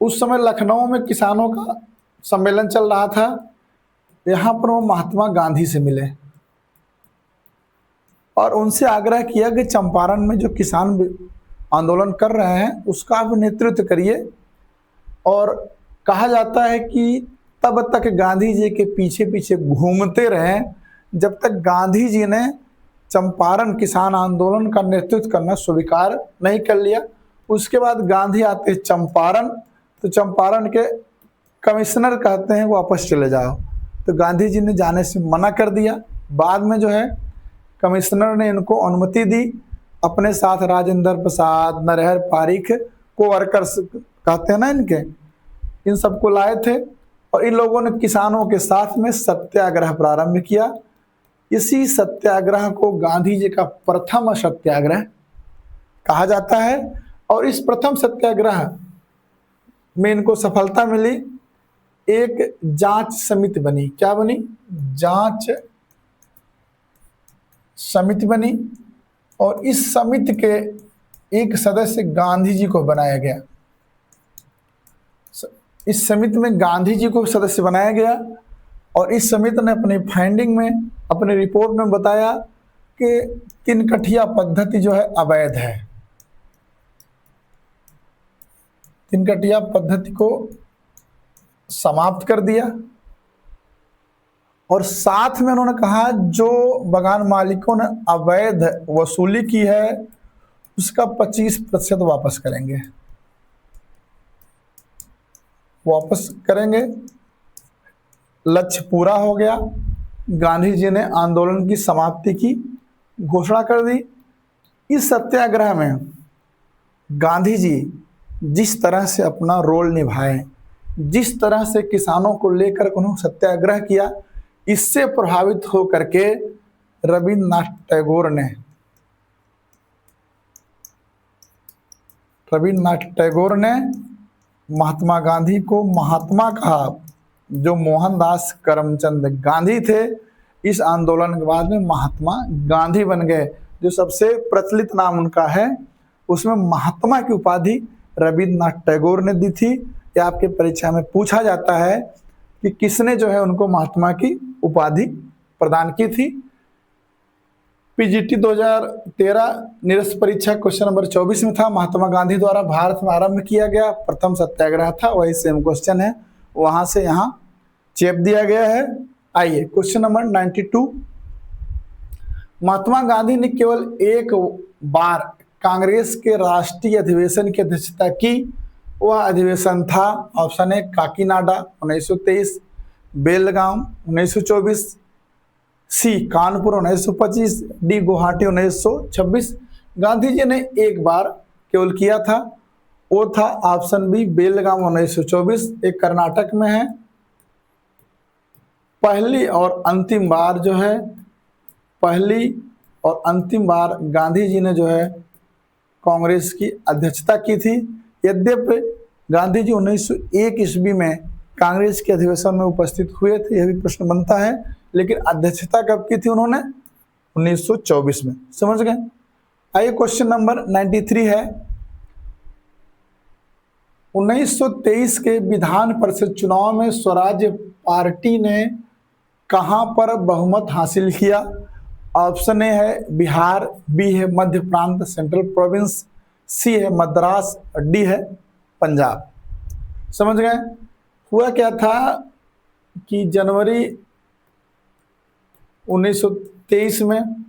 उस समय लखनऊ में किसानों का सम्मेलन चल रहा था। यहाँ पर वो महात्मा गांधी से मिले और उनसे आग्रह किया कि चंपारण में जो किसान आंदोलन कर रहे हैं उसका आप नेतृत्व करिए। और कहा जाता है कि तब तक गांधी जी के पीछे पीछे घूमते रहे जब तक गांधी जी ने चंपारण किसान आंदोलन का नेतृत्व करना स्वीकार नहीं कर लिया। उसके बाद गांधी आते हैं चंपारण, तो चंपारण के कमिश्नर कहते हैं वापस चले जाओ, तो गांधी जी ने जाने से मना कर दिया। बाद में जो है कमिश्नर ने इनको अनुमति दी, अपने साथ राजेंद्र प्रसाद, नरहर पारिख को वर्कर्स कहते हैं ना इनके, इन सबको लाए थे और इन लोगों ने किसानों के साथ में सत्याग्रह प्रारंभ किया। इसी सत्याग्रह को गांधी जी का प्रथम सत्याग्रह कहा जाता है और इस प्रथम सत्याग्रह में इनको सफलता मिली। एक जांच समिति बनी, क्या बनी? जांच समिति बनी और इस समिति के एक सदस्य गांधी जी को बनाया गया। इस समिति में गांधी जी को सदस्य बनाया गया और इस समिति ने अपनी फाइंडिंग में, अपनी रिपोर्ट में बताया कि तिनकठिया पद्धति जो है अवैध है। तिनकठिया पद्धति को समाप्त कर दिया और साथ में उन्होंने कहा जो बागान मालिकों ने अवैध वसूली की है उसका 25% वापस करेंगे, वापस करेंगे। लक्ष्य पूरा हो गया। गांधी जी ने आंदोलन की समाप्ति की घोषणा कर दी। इस सत्याग्रह में गांधी जी जिस तरह से अपना रोल निभाए, जिस तरह से किसानों को लेकर उन्होंने सत्याग्रह किया, इससे प्रभावित होकर के रविन्द्रनाथ टैगोर ने महात्मा गांधी को महात्मा कहा। जो मोहनदास करमचंद गांधी थे इस आंदोलन के बाद में महात्मा गांधी बन गए। जो सबसे प्रचलित नाम उनका है उसमें महात्मा की उपाधि रविन्द्रनाथ टैगोर ने दी थी। यह आपके परीक्षा में पूछा जाता है कि किसने जो है उनको महात्मा की उपाधि प्रदान की थी। पीजीटी 2013 निरस्त परीक्षा क्वेश्चन नंबर 24 में था, महात्मा गांधी द्वारा भारत में आरंभ किया गया प्रथम सत्याग्रह था, वही सेम क्वेश्चन है, वहां से यहाँ चेप दिया गया है। आइए क्वेश्चन नंबर 92, महात्मा गांधी ने केवल एक बार कांग्रेस के राष्ट्रीय अधिवेशन की अध्यक्षता की, वह अधिवेशन था option A Kakinada 1923, Belgaum 1924, C Kanpur 1925, D Guwahati 1926। Gandhi ji ने एक बार केवल किया था, वो था ऑप्शन बी बेलगाम 1924, एक कर्नाटक में है। पहली और अंतिम बार जो है, पहली और अंतिम बार गांधी जी ने जो है कांग्रेस की अध्यक्षता की थी। यद्यपि गांधी जी 1901 ईस्वी में कांग्रेस के अधिवेशन में उपस्थित हुए थे, यह भी प्रश्न बनता है, लेकिन अध्यक्षता कब की थी उन्होंने? 1924 में। समझ गए? आइए क्वेश्चन नंबर 93 है, 1923 के विधान परिषद चुनाव में स्वराज पार्टी ने कहां पर बहुमत हासिल किया? ऑप्शन ए है बिहार, बी है मध्य प्रांत सेंट्रल प्रोविंस, सी है मद्रास, डी है पंजाब। समझ गए? हुआ क्या था कि जनवरी 1923 में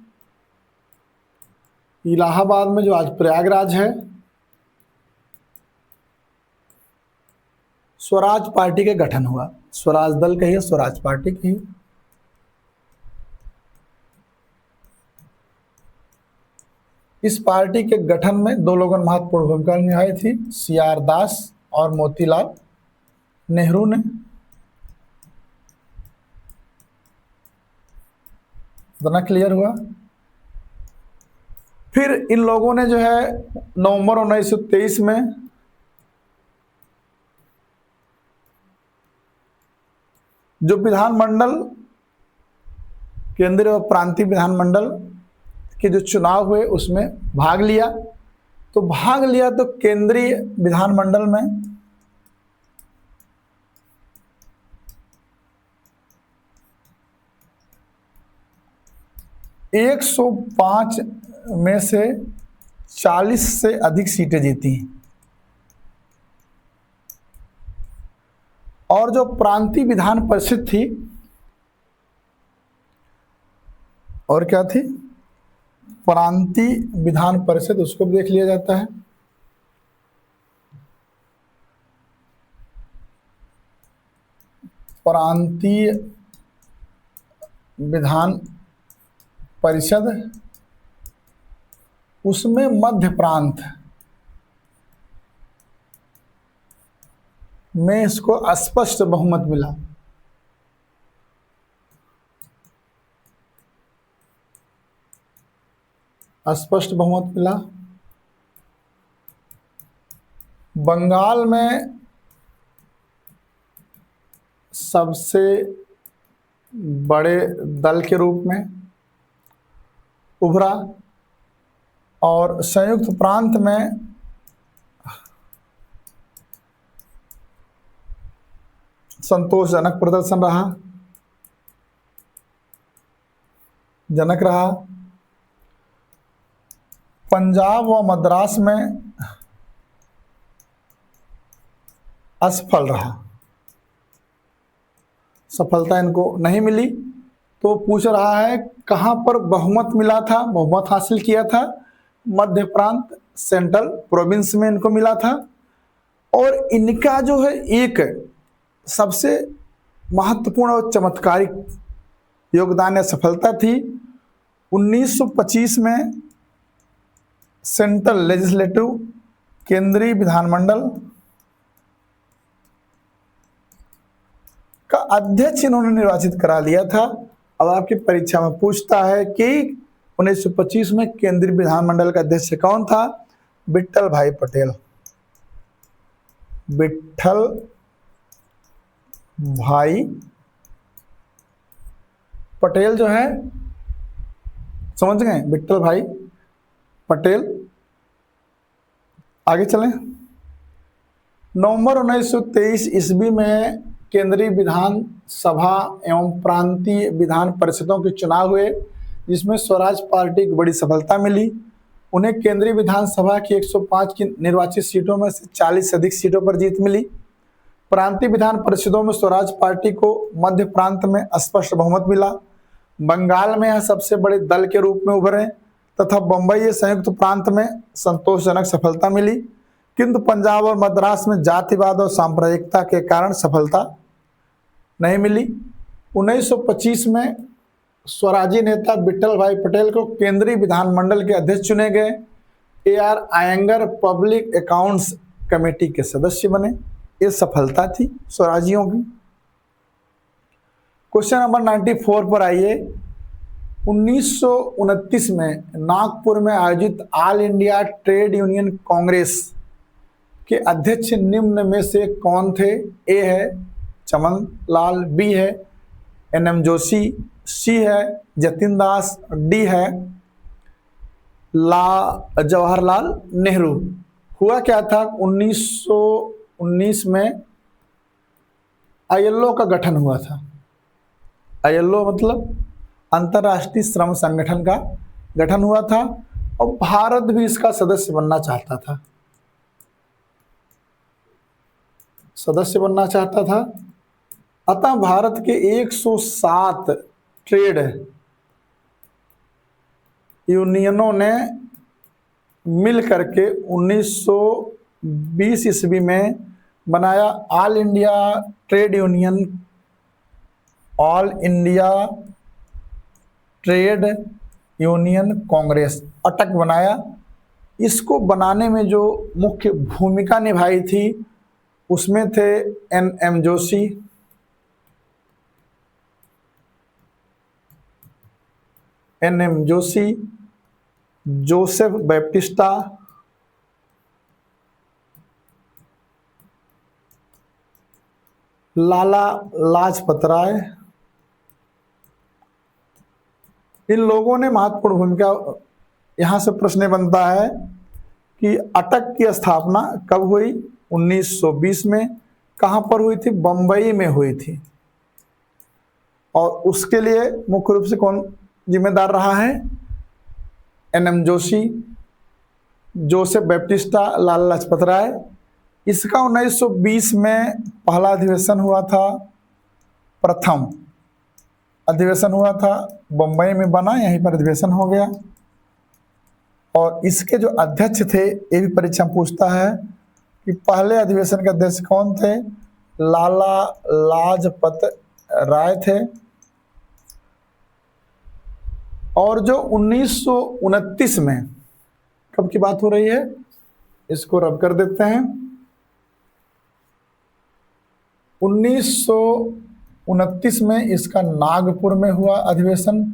इलाहाबाद में जो आज प्रयागराज है, स्वराज पार्टी का गठन हुआ। स्वराज दल कहिए, स्वराज पार्टी कहिए। इस पार्टी के गठन में दो लोगों ने महत्वपूर्ण भूमिका निभाई थी, CR दास और मोतीलाल नेहरू ने। इतना क्लियर हुआ? फिर इन लोगों ने जो है नवंबर 1923 में जो विधानमंडल, केंद्रीय और प्रांतीय विधानमंडल के जो चुनाव हुए उसमें भाग लिया। तो भाग लिया तो केंद्रीय विधानमंडल में 105 में से 40 से अधिक सीटें जीती और जो प्रांतीय विधान परिषद थी और क्या थी, प्रांतीय विधान परिषद, उसको भी देख लिया जाता है। प्रांतीय विधान परिषद, उसमें मध्य प्रांत में इसको स्पष्ट बहुमत मिला। स्पष्ट बहुमत मिला। बंगाल में सबसे बड़े दल के रूप में उभरा और संयुक्त प्रांत में संतोषजनक प्रदर्शन रहा, जनक रहा। पंजाब व मद्रास में असफल रहा, सफलता इनको नहीं मिली। तो पूछ रहा है कहाँ पर बहुमत मिला था, बहुमत हासिल किया था। मध्य प्रांत, सेंट्रल प्रोविंस में इनको मिला था। और इनका जो है एक सबसे महत्वपूर्ण और चमत्कारिक योगदान या सफलता थी 1925 में सेंट्रल लेजिस्लेटिव, केंद्रीय विधानमंडल का अध्यक्ष इन्होंने निर्वाचित करा लिया था। अब आपकी परीक्षा में पूछता है कि 1925 में केंद्रीय विधानमंडल का अध्यक्ष कौन था? विट्ठल भाई पटेल। विट्ठल भाई पटेल जो है, समझ गए, विट्ठल भाई पटेल। आगे चलें। नवंबर 1923 ईस्वी में केंद्रीय विधान सभा एवं प्रांतीय विधान परिषदों के चुनाव हुए, जिसमें स्वराज पार्टी को बड़ी सफलता मिली। उन्हें केंद्रीय विधानसभा की 105 की निर्वाचित सीटों में से 40 से अधिक सीटों पर जीत मिली। प्रांतीय विधान परिषदों में स्वराज पार्टी को मध्य प्रांत में स्पष्ट बहुमत मिला। बंगाल में यह सबसे बड़े दल के रूप में उभरे तथा बंबई संयुक्त प्रांत में संतोषजनक सफलता मिली, किंतु पंजाब और मद्रास में जातिवाद और सांप्रदायिकता के कारण सफलता नहीं मिली। 1925 में स्वराजी नेता विट्ठल भाई पटेल को केंद्रीय विधानमंडल के अध्यक्ष चुने गए। AR Iyengar public accounts committee के सदस्य बने। ये सफलता थी स्वराजियों की। क्वेश्चन नंबर 94 पर आइए। 1929 में नागपुर में आयोजित all India trade union Congress के अध्यक्ष निम्न में से कौन थे? ए है चमन लाल, बी है NM जोशी, सी है जतिन दास, डी है जवाहरलाल नेहरू। हुआ क्या था? 1919 में ILO का गठन हुआ था। ILO मतलब अंतर्राष्ट्रीय श्रम संगठन का गठन हुआ था और भारत भी इसका सदस्य बनना चाहता था, अतः भारत के 107 ट्रेड यूनियनों ने मिल करके 1920 ईस्वी में बनाया all India trade union Congress, अटक बनाया। इसको बनाने में जो मुख्य भूमिका निभाई थी उसमें थे NM Joshi, Joseph Baptista, Lala Lajpat Rai. इन लोगों ने महत्वपूर्ण भूमिका। यहाँ से प्रश्न बनता है कि अटक की स्थापना कब हुई? 1920 में। कहाँ पर हुई थी? बंबई में हुई थी। और उसके लिए मुख्य रूप से कौन जिम्मेदार रहा है? NM Joshi, Joseph Baptista, Lala Lajpat Rai. इसका 1920 में पहला अधिवेशन हुआ था, प्रथम अधिवेशन हुआ था, बंबई में बना, यहीं पर अधिवेशन हो गया। और इसके जो अध्यक्ष थे, ये भी परीक्षा में पूछता है कि पहले अधिवेशन के अध्यक्ष कौन थे। लाला लाजपत राय थे। और जो 1929 में, कब की बात हो रही है, इसको रब कर देते हैं। 1929 में इसका नागपुर में हुआ अधिवेशन,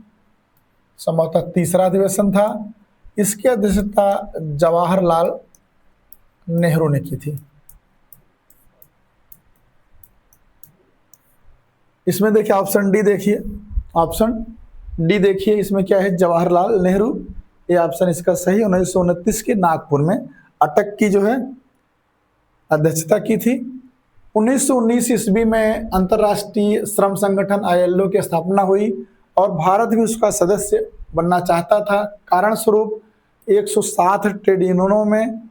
संभवतः तीसरा अधिवेशन था। इसकी अध्यक्षता जवाहरलाल नेहरू ने की थी। इसमें देखिए ऑप्शन डी, देखिए ऑप्शन डी देखिए, इसमें क्या है, जवाहरलाल नेहरू। ये ऑप्शन इसका सही। 1929 के नागपुर में अटक की जो है अध्यक्षता की थी। 1919 ईस्वी में अंतर्राष्ट्रीय श्रम संगठन ILO की स्थापना हुई और भारत भी उसका सदस्य बनना चाहता था। कारण स्वरूप 107 ट्रेड यूनियनों में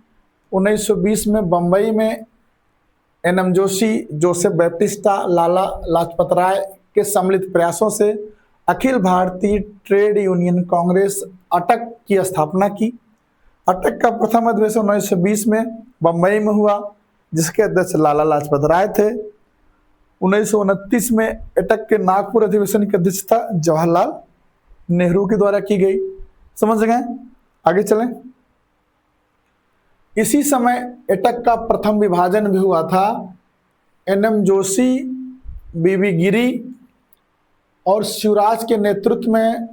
1920 में बंबई में NM Joshi, Joseph Baptista, Lala Lajpat Rai के सम्मिलित प्रयासों से अखिल भारतीय ट्रेड यूनियन कांग्रेस अटक की स्थापना की। अटक का प्रथम अधिवेशन 1920 में बंबई में हुआ, जिसके अध्यक्ष लाला लाजपत राय थे। 1929 में अटक के नागपुर अधिवेशन की अध्यक्षता जवाहरलाल नेहरू के द्वारा की गई। समझ गए? आगे चलें। इसी समय अटक का प्रथम विभाजन भी हुआ था। NM जोशी, BB गिरी और शिवराज के नेतृत्व में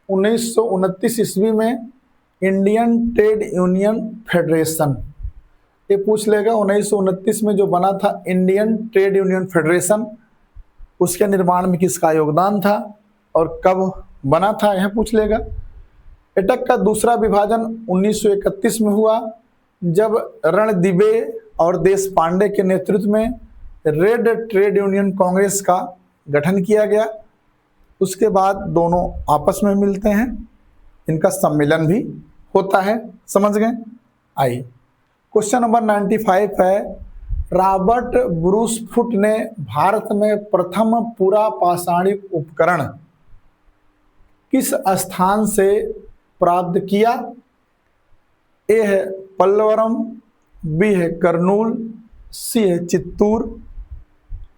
1929 ईस्वी में इंडियन ट्रेड यूनियन फेडरेशन, ये पूछ लेगा 1929 में जो बना था इंडियन ट्रेड यूनियन फेडरेशन, उसके निर्माण में किसका योगदान था और कब बना था, यह पूछ लेगा। अटक का दूसरा विभाजन 1931 में हुआ, जब रणदिवे और देश पांडे के नेतृत्व में रेड ट्रेड यूनियन कांग्रेस का गठन किया गया। उसके बाद दोनों आपस में मिलते हैं, इनका सम्मेलन भी होता है। समझ गए? आइए क्वेश्चन नंबर 95 है, रॉबर्ट ब्रूस फुट ने भारत में प्रथम पूरा पाषाणिक उपकरण किस स्थान से प्राप्त किया। ए है पल्लवरम, बी है करनूल, सी है चित्तूर,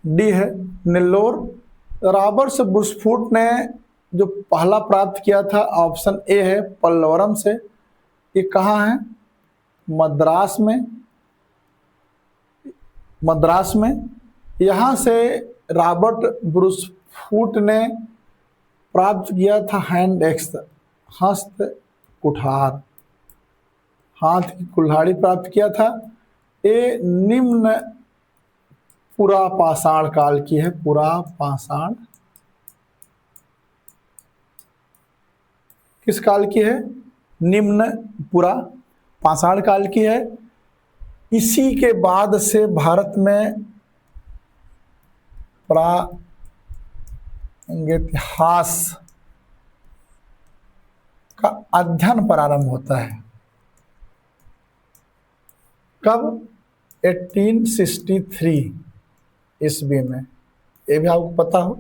डी है नेल्लोर। रॉबर्ट ब्रूस फुट ने जो पहला प्राप्त किया था, ऑप्शन ए है पल्लवरम से। ये कहाँ है? मद्रास में। मद्रास में यहाँ से रॉबर्ट ब्रूस फुट ने प्राप्त किया था हैंड एक्स, हस्त कुठार, हाथ की कुल्हाड़ी प्राप्त किया था। ये निम्न पुरा पाषाण काल की है। पुरा पाषाण किस काल की है? निम्न पुरा पाषाण काल की है। इसी के बाद से भारत में प्रागैतिहास का अध्ययन प्रारंभ होता है। कब? 1863 ईस्वी में। ये भी आपको पता हो,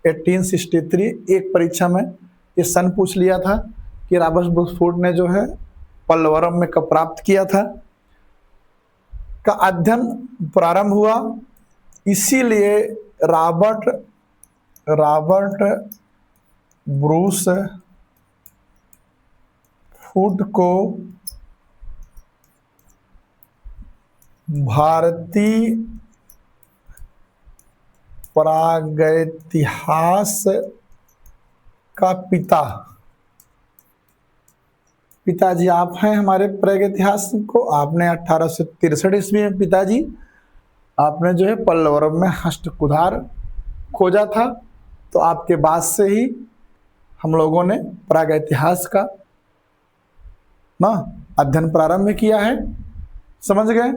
1863 एक परीक्षा में ये सन पूछ लिया था कि रॉबर्ट ब्रूस फुट ने जो है पल्लवरम में कब प्राप्त किया था, का अध्ययन प्रारंभ हुआ। इसीलिए रॉबर्ट ब्रूस फुट को भारतीय प्रागैतिहास का पिताजी आप हैं हमारे प्रागैतिहास को। आपने 1863 ईस्वी में पिताजी आपने जो है पल्लवरम में हस्त कुठार खोजा था, तो आपके बाद से ही हम लोगों ने प्रागैतिहास का ना अध्ययन प्रारंभ किया है। समझ गए?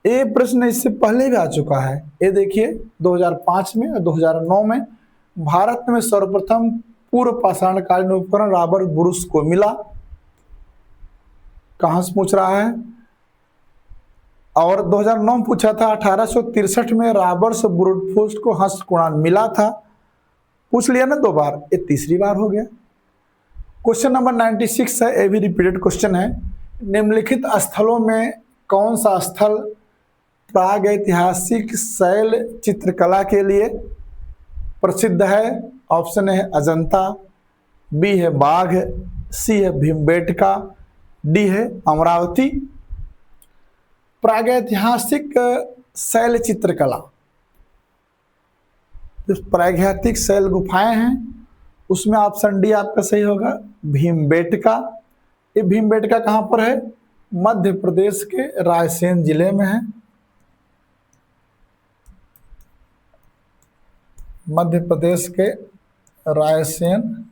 ये प्रश्न इससे पहले भी आ चुका है। ये देखिए 2005 में और 2009 में भारत में सर्वप्रथम पूर्व पाषाण कालीन उपकरण रॉबर्ट ब्रूस को मिला। कहाँ से पूछ रहा है? और 2009 में पूछा था 1863 में रॉबर्ट ब्रूस को हस्त कुठार मिला था। पूछ लिया ना 2 बार, ये तीसरी बार हो गया। क्वेश्चन नंबर 96 है, ये भी रिपीटेड क्वेश्चन है। निम्नलिखित स्थलों में कौन सा स्थल प्रागैतिहासिक शैल चित्रकला के लिए प्रसिद्ध है? ऑप्शन है अजंता, बी है बाघ, सी है भीमबेटका, डी है अमरावती। प्रागैतिहासिक शैल चित्रकला, जो प्रागैतिहासिक शैल गुफाएं हैं उसमें ऑप्शन डी आपका सही होगा, भीमबेटका। ये भीमबेटका कहाँ पर है? मध्य प्रदेश के रायसेन जिले में है। मध्य प्रदेश के रायसेन,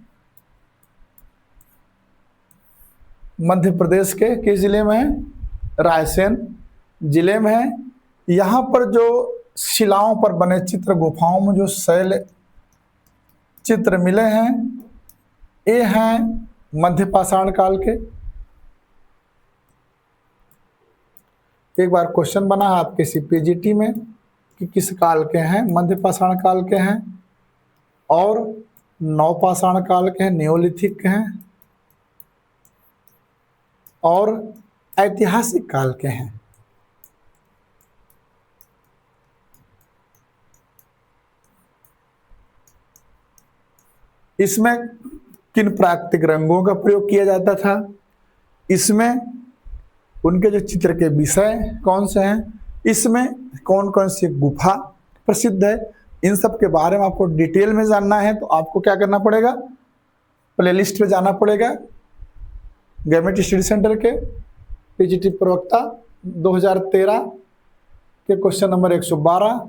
मध्य प्रदेश के किस जिले में है? रायसेन जिले में है। यहाँ पर जो शिलाओं पर बने चित्र, गुफाओं में जो शैल चित्र मिले हैं, ये हैं मध्य पाषाण काल के। एक बार क्वेश्चन बना है आपके सीपीजीटी में कि किस काल के हैं? मध्य पाषाण काल के हैं और नवपाषाण काल के हैं, नियोलिथिक के हैं और ऐतिहासिक काल के हैं। इसमें किन प्राकृतिक रंगों का प्रयोग किया जाता था? इसमें उनके जो चित्र के विषय कौन से हैं? इसमें कौन कौन सी गुफा प्रसिद्ध है? इन सब के बारे में आपको डिटेल में जानना है तो आपको क्या करना पड़ेगा? प्लेलिस्ट पे जाना पड़ेगा। गवर्नमेंट स्टडी सेंटर के पीजीटी प्रवक्ता 2013 के क्वेश्चन नंबर 112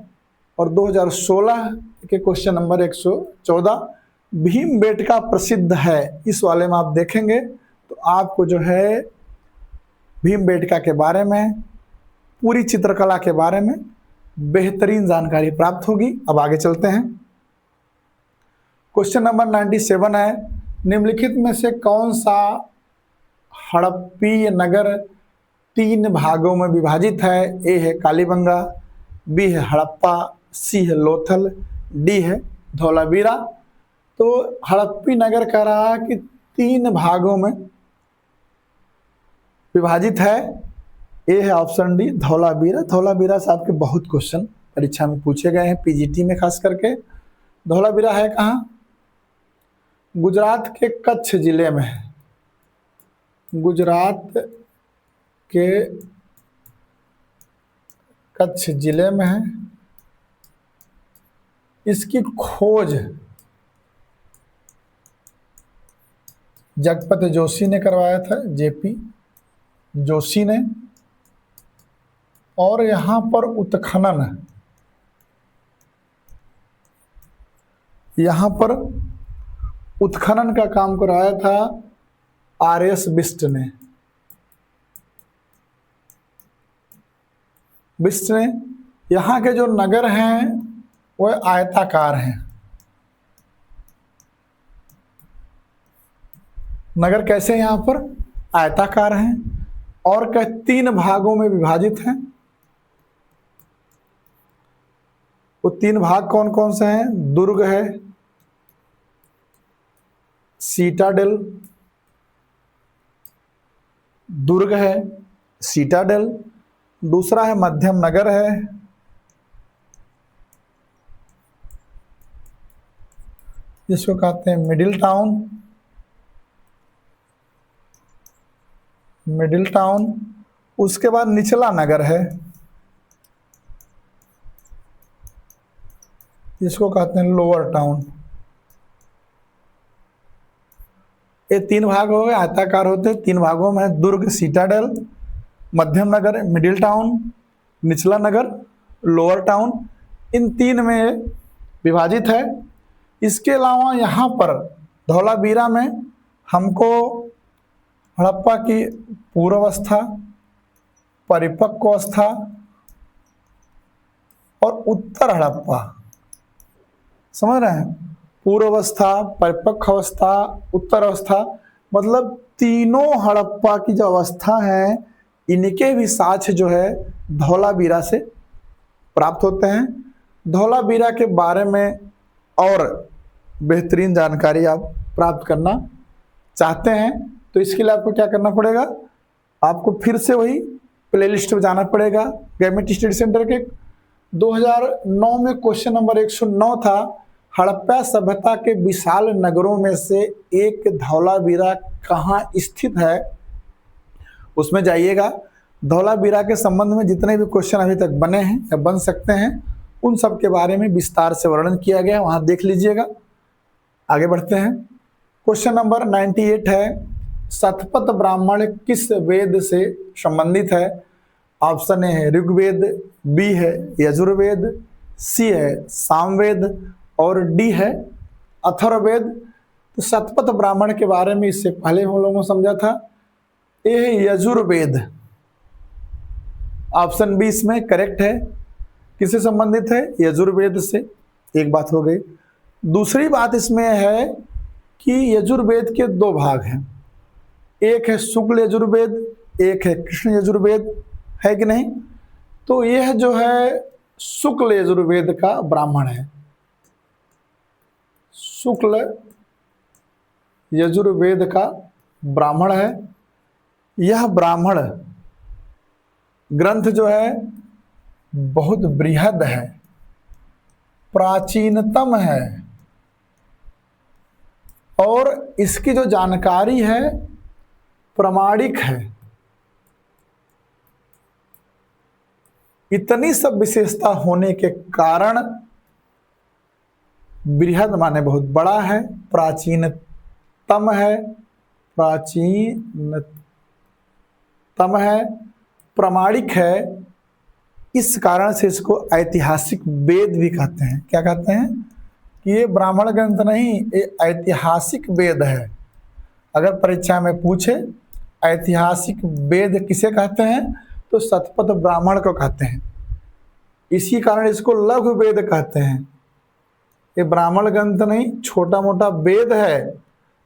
और 2016 के क्वेश्चन नंबर 114 भीमबेटका प्रसिद्ध है, इस वाले में आप देखेंगे तो आपको जो है भीमबेटका के बारे में, पूरी चित्रकला के बारे में बेहतरीन जानकारी प्राप्त होगी। अब आगे चलते हैं। क्वेश्चन नंबर 97 है, निम्नलिखित में से कौन सा हड़प्पीय नगर 3 भागों में विभाजित है? ए है कालीबंगा, बी है हड़प्पा, सी है लोथल, डी है धौलावीरा। तो हड़प्पी नगर कह रहा है कि 3 भागों में विभाजित है। ए है ऑप्शन डी धौलावीरा। धौलावीरा से आपके बहुत क्वेश्चन परीक्षा में पूछे गए हैं, पीजीटी में खास करके। धौलावीरा है कहाँ? गुजरात के कच्छ जिले में है। गुजरात के कच्छ जिले में है। इसकी खोज जगपति जोशी ने करवाया था, जेपी जोशी ने। और यहाँ पर उत्खनन, यहाँ पर उत्खनन का काम कराया था आर.एस. बिष्ट ने। बिष्ट ने। यहाँ के जो नगर हैं वह आयताकार हैं। नगर कैसे यहाँ पर? आयताकार हैं और 3 भागों में विभाजित हैं। वो 3 भाग कौन कौन से हैं? दुर्ग है, सीटाडेल, दुर्ग है, सीटाडेल। दूसरा है मध्यम नगर है, जिसको कहते हैं मिडिल टाउन, मिडिल टाउन। उसके बाद निचला नगर है, जिसको कहते हैं लोअर टाउन। ये 3 भाग हो गए, आयताकार होते। 3 भागों में दुर्ग, सीटाडेल, मध्यम नगर, मिडिल टाउन, निचला नगर, लोअर टाउन। इन 3 में विभाजित है। इसके अलावा यहाँ पर धौलावीरा में हमको हड़प्पा की पूर्वावस्था, परिपक्व अवस्था और उत्तर हड़प्पा, समझ रहे हैं? पूर्वावस्था, परिपक्व अवस्था, उत्तर अवस्था, मतलब तीनों हड़प्पा की जो अवस्था है इनके भी साक्ष्य जो है धौलावीरा से प्राप्त होते हैं। धौलावीरा के बारे में और बेहतरीन जानकारी आप प्राप्त करना चाहते हैं तो इसके लिए आपको क्या करना पड़ेगा? आपको फिर से वही प्लेलिस्ट में जाना पड़ेगा। गवर्नमेंट स्टडी सेंटर के 2009 में क्वेश्चन नंबर 109 था, हड़प्पा सभ्यता के विशाल नगरों में से एक धौलावीरा कहाँ स्थित है। उसमें जाइएगा, धौलावीरा के संबंध में जितने भी क्वेश्चन अभी तक बने हैं या बन सकते हैं उन सब के बारे में विस्तार से वर्णन किया गया है, वहां देख लीजिएगा। आगे बढ़ते हैं। क्वेश्चन नंबर 98 है, शतपथ ब्राह्मण किस वेद से संबंधित है। ऑप्शन ए है ऋग्वेद, बी है यजुर्वेद, सी है सामवेद और डी है अथर्ववेद। तो शतपथ ब्राह्मण के बारे में इससे पहले हम लोगों ने समझा था, ये है यजुर्वेद। ऑप्शन बी इसमें करेक्ट है। किससे संबंधित है? यजुर्वेद से। एक बात हो गई। दूसरी बात इसमें है कि यजुर्वेद के दो भाग हैं, एक है शुक्ल यजुर्वेद, एक है कृष्ण यजुर्वेद, है कि नहीं। तो यह जो है शुक्ल यजुर्वेद का ब्राह्मण है, शुक्ल यजुर्वेद का ब्राह्मण है। यह ब्राह्मण ग्रंथ जो है बहुत बृहद है, प्राचीनतम है और इसकी जो जानकारी है प्रामाणिक है। इतनी सब विशेषता होने के कारण बृहद माने बहुत बड़ा है, प्राचीनतम है, प्राचीनतम है, प्रामाणिक है। इस कारण से इसको ऐतिहासिक वेद भी कहते हैं। क्या कहते हैं? कि ये ब्राह्मण ग्रंथ नहीं, ये ऐतिहासिक वेद है। अगर परीक्षा में पूछे ऐतिहासिक वेद किसे कहते हैं तो शतपथ ब्राह्मण को कहते हैं। इसी कारण इसको लघु वेद कहते हैं। ये ब्राह्मण ग्रंथ नहीं, छोटा मोटा वेद है।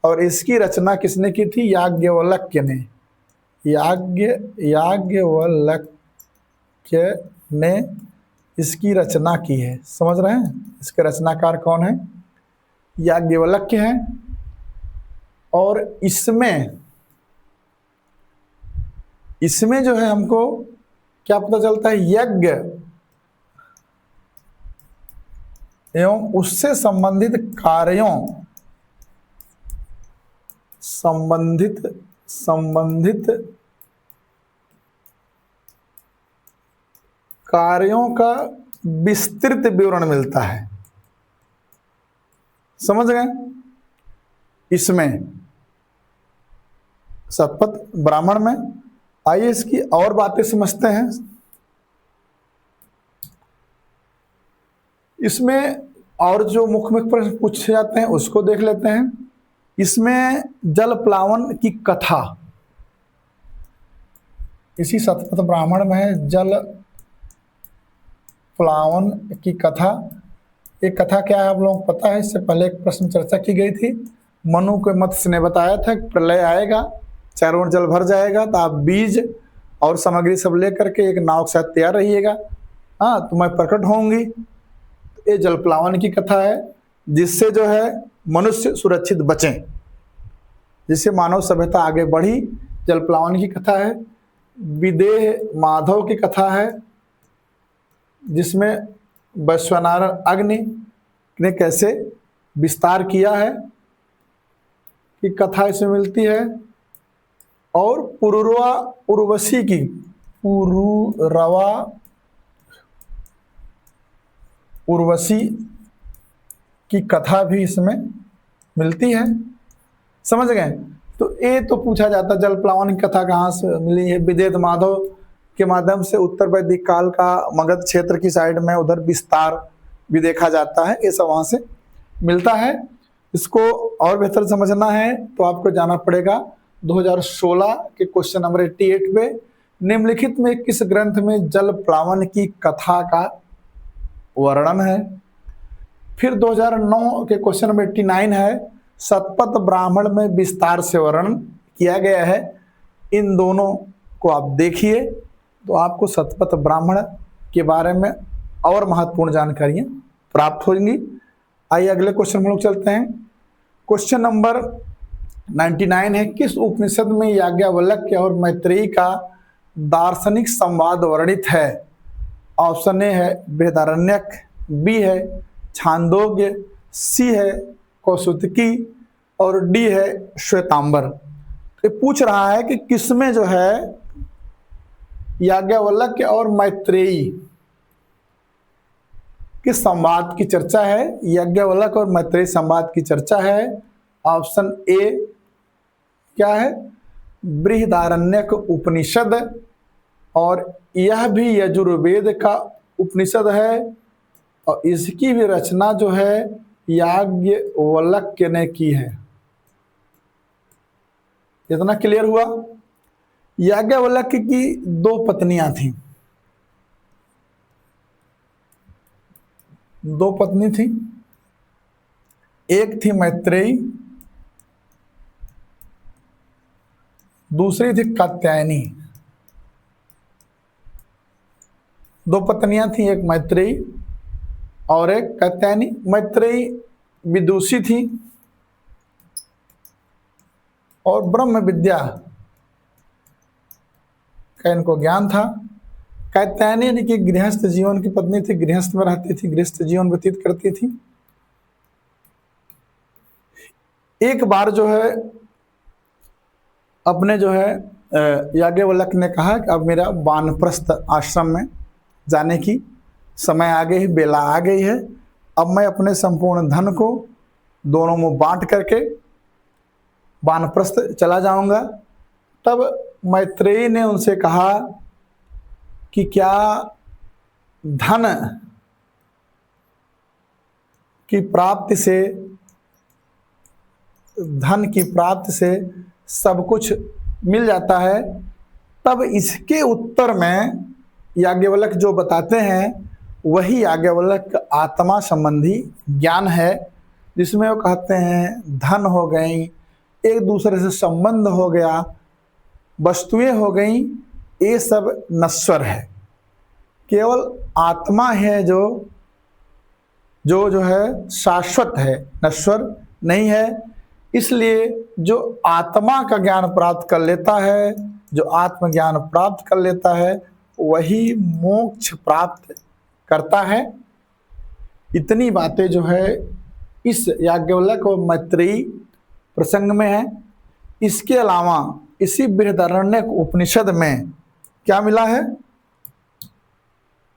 और इसकी रचना किसने की थी? याज्ञवल्क्य ने। याज्ञवल्क्य ने इसकी रचना की है। समझ रहे हैं? इसके रचनाकार कौन है? याज्ञवल्क्य हैं। और इसमें जो है हमको क्या पता चलता है? यज्ञ एवं उससे संबंधित कार्यों का विस्तृत विवरण मिलता है। समझ गए? इसमें शतपथ ब्राह्मण में। आइए इसकी और बातें समझते हैं। इसमें और जो मुख्य प्रश्न पूछे जाते हैं उसको देख लेते हैं। इसमें जल प्लावन की कथा, इसी शतपथ ब्राह्मण में है जल प्लावन की कथा। एक कथा क्या है आप लोगों को पता है? इससे पहले एक प्रश्न चर्चा की गई थी। मनु के मत्स्य ने बताया था कि प्रलय आएगा, चारों ओर जल भर जाएगा, तो आप बीज और सामग्री सब लेकर के एक नाव के साथ तैयार रहिएगा। हाँ, तो मैं प्रकट होंगी। ये जल प्लावन की कथा है, जिससे जो है मनुष्य सुरक्षित बचें, जिससे मानव सभ्यता आगे बढ़ी। जल प्लावन की कथा है। विदेह माधव की कथा है, जिसमें वैश्वानर अग्नि ने कैसे विस्तार किया है कि कथा इसमें मिलती है। और पुरुरवा उर्वशी की कथा भी इसमें मिलती है। समझ गए? तो ये तो पूछा जाता जल प्लावन की कथा कहाँ से मिली है? विदेह माधव के माध्यम से उत्तर वैदिक काल का मगध क्षेत्र की साइड में उधर विस्तार भी देखा जाता है, ये सब वहाँ से मिलता है। इसको और बेहतर समझना है तो आपको जाना पड़ेगा 2016 के क्वेश्चन नंबर 88 पे, निम्नलिखित में किस ग्रंथ में जल प्लावन की कथा का वर्णन है। फिर 2009 के क्वेश्चन नंबर 89 है, शतपथ ब्राह्मण में विस्तार से वर्णन किया गया है। इन दोनों को आप देखिए तो आपको शतपथ ब्राह्मण के बारे में और महत्वपूर्ण जानकारियां प्राप्त होंगी। आइए अगले क्वेश्चन में लोग चलते हैं। क्वेश्चन नंबर 99 है, किस उपनिषद में याज्ञवल्क्य और मैत्रेयी का दार्शनिक संवाद वर्णित है? ऑप्शन ए है बृहदारण्यक, बी है छांदोग्य, सी है कौसुतकी और डी है श्वेतांबर। तो पूछ रहा है कि किसमें जो है याज्ञवल्क्य और मैत्रेयी किस संवाद की चर्चा है? याज्ञवल्क्य और मैत्रेयी संवाद की चर्चा है। ऑप्शन ए क्या है? बृहदारण्यक उपनिषद, और यह भी यजुर्वेद का उपनिषद है और इसकी भी रचना जो है याज्ञवल्क्य ने की है। इतना क्लियर हुआ? याज्ञवल्क्य की 2 पत्नियां थीं, 2 पत्नी थी। एक थी मैत्रेयी, दूसरी थी कात्यायनी। 2 पत्नियां थी, एक मैत्रेयी और एक कात्यायनी। मैत्रेयी विदुषी थी और ब्रह्म विद्या का इनको ज्ञान था। कात्यायनी यानी कि गृहस्थ जीवन की पत्नी थी, गृहस्थ में रहती थी, गृहस्थ जीवन व्यतीत करती थी। एक बार जो है अपने जो है याज्ञवल्क्य ने कहा कि अब मेरा वानप्रस्थ आश्रम में जाने की समय आ गई, बेला आ गई है। अब मैं अपने संपूर्ण धन को दोनों में बांट करके वानप्रस्थ चला जाऊंगा। तब मैत्रेयी ने उनसे कहा कि क्या धन की प्राप्ति से सब कुछ मिल जाता है? तब इसके उत्तर में याज्ञवल्क्य जो बताते हैं वही याज्ञवल्क्य आत्मा संबंधी ज्ञान है, जिसमें वो कहते हैं धन हो गई, एक दूसरे से संबंध हो गया, वस्तुएं हो गई, ये सब नश्वर है। केवल आत्मा है जो है शाश्वत है, नश्वर नहीं है। इसलिए जो आत्मा का ज्ञान प्राप्त कर लेता है, जो आत्मज्ञान प्राप्त कर लेता है, वही मोक्ष प्राप्त करता है। इतनी बातें जो है इस याज्ञवल्क्य और मैत्रेयी प्रसंग में है। इसके अलावा इसी बृहदारण्यक उपनिषद में क्या मिला है?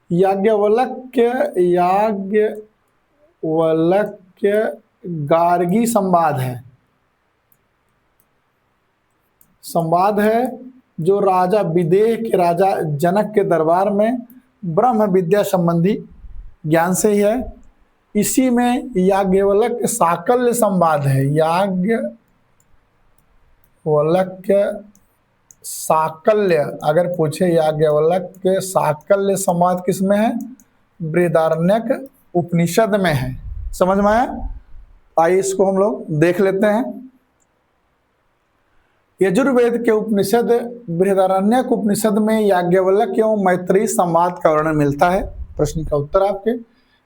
याज्ञवल्क्य गार्गी संवाद है, संवाद है जो राजा विदेह के राजा जनक के दरबार में ब्रह्म विद्या संबंधी ज्ञान से ही है। इसी में याज्ञवल्क्य साकल्य संवाद है। याज्ञवल्क्य साकल्य, अगर पूछे याज्ञवल्क्य साकल्य संवाद किसमें है? बृहदारण्यक उपनिषद में है। समझ में आया? आइए इसको हम लोग देख लेते हैं। यजुर्वेद के उपनिषद बृहदारण्यक उपनिषद में याज्ञवल्क्य एवं मैत्रेयी संवाद का वर्णन मिलता है। प्रश्न का उत्तर आपके,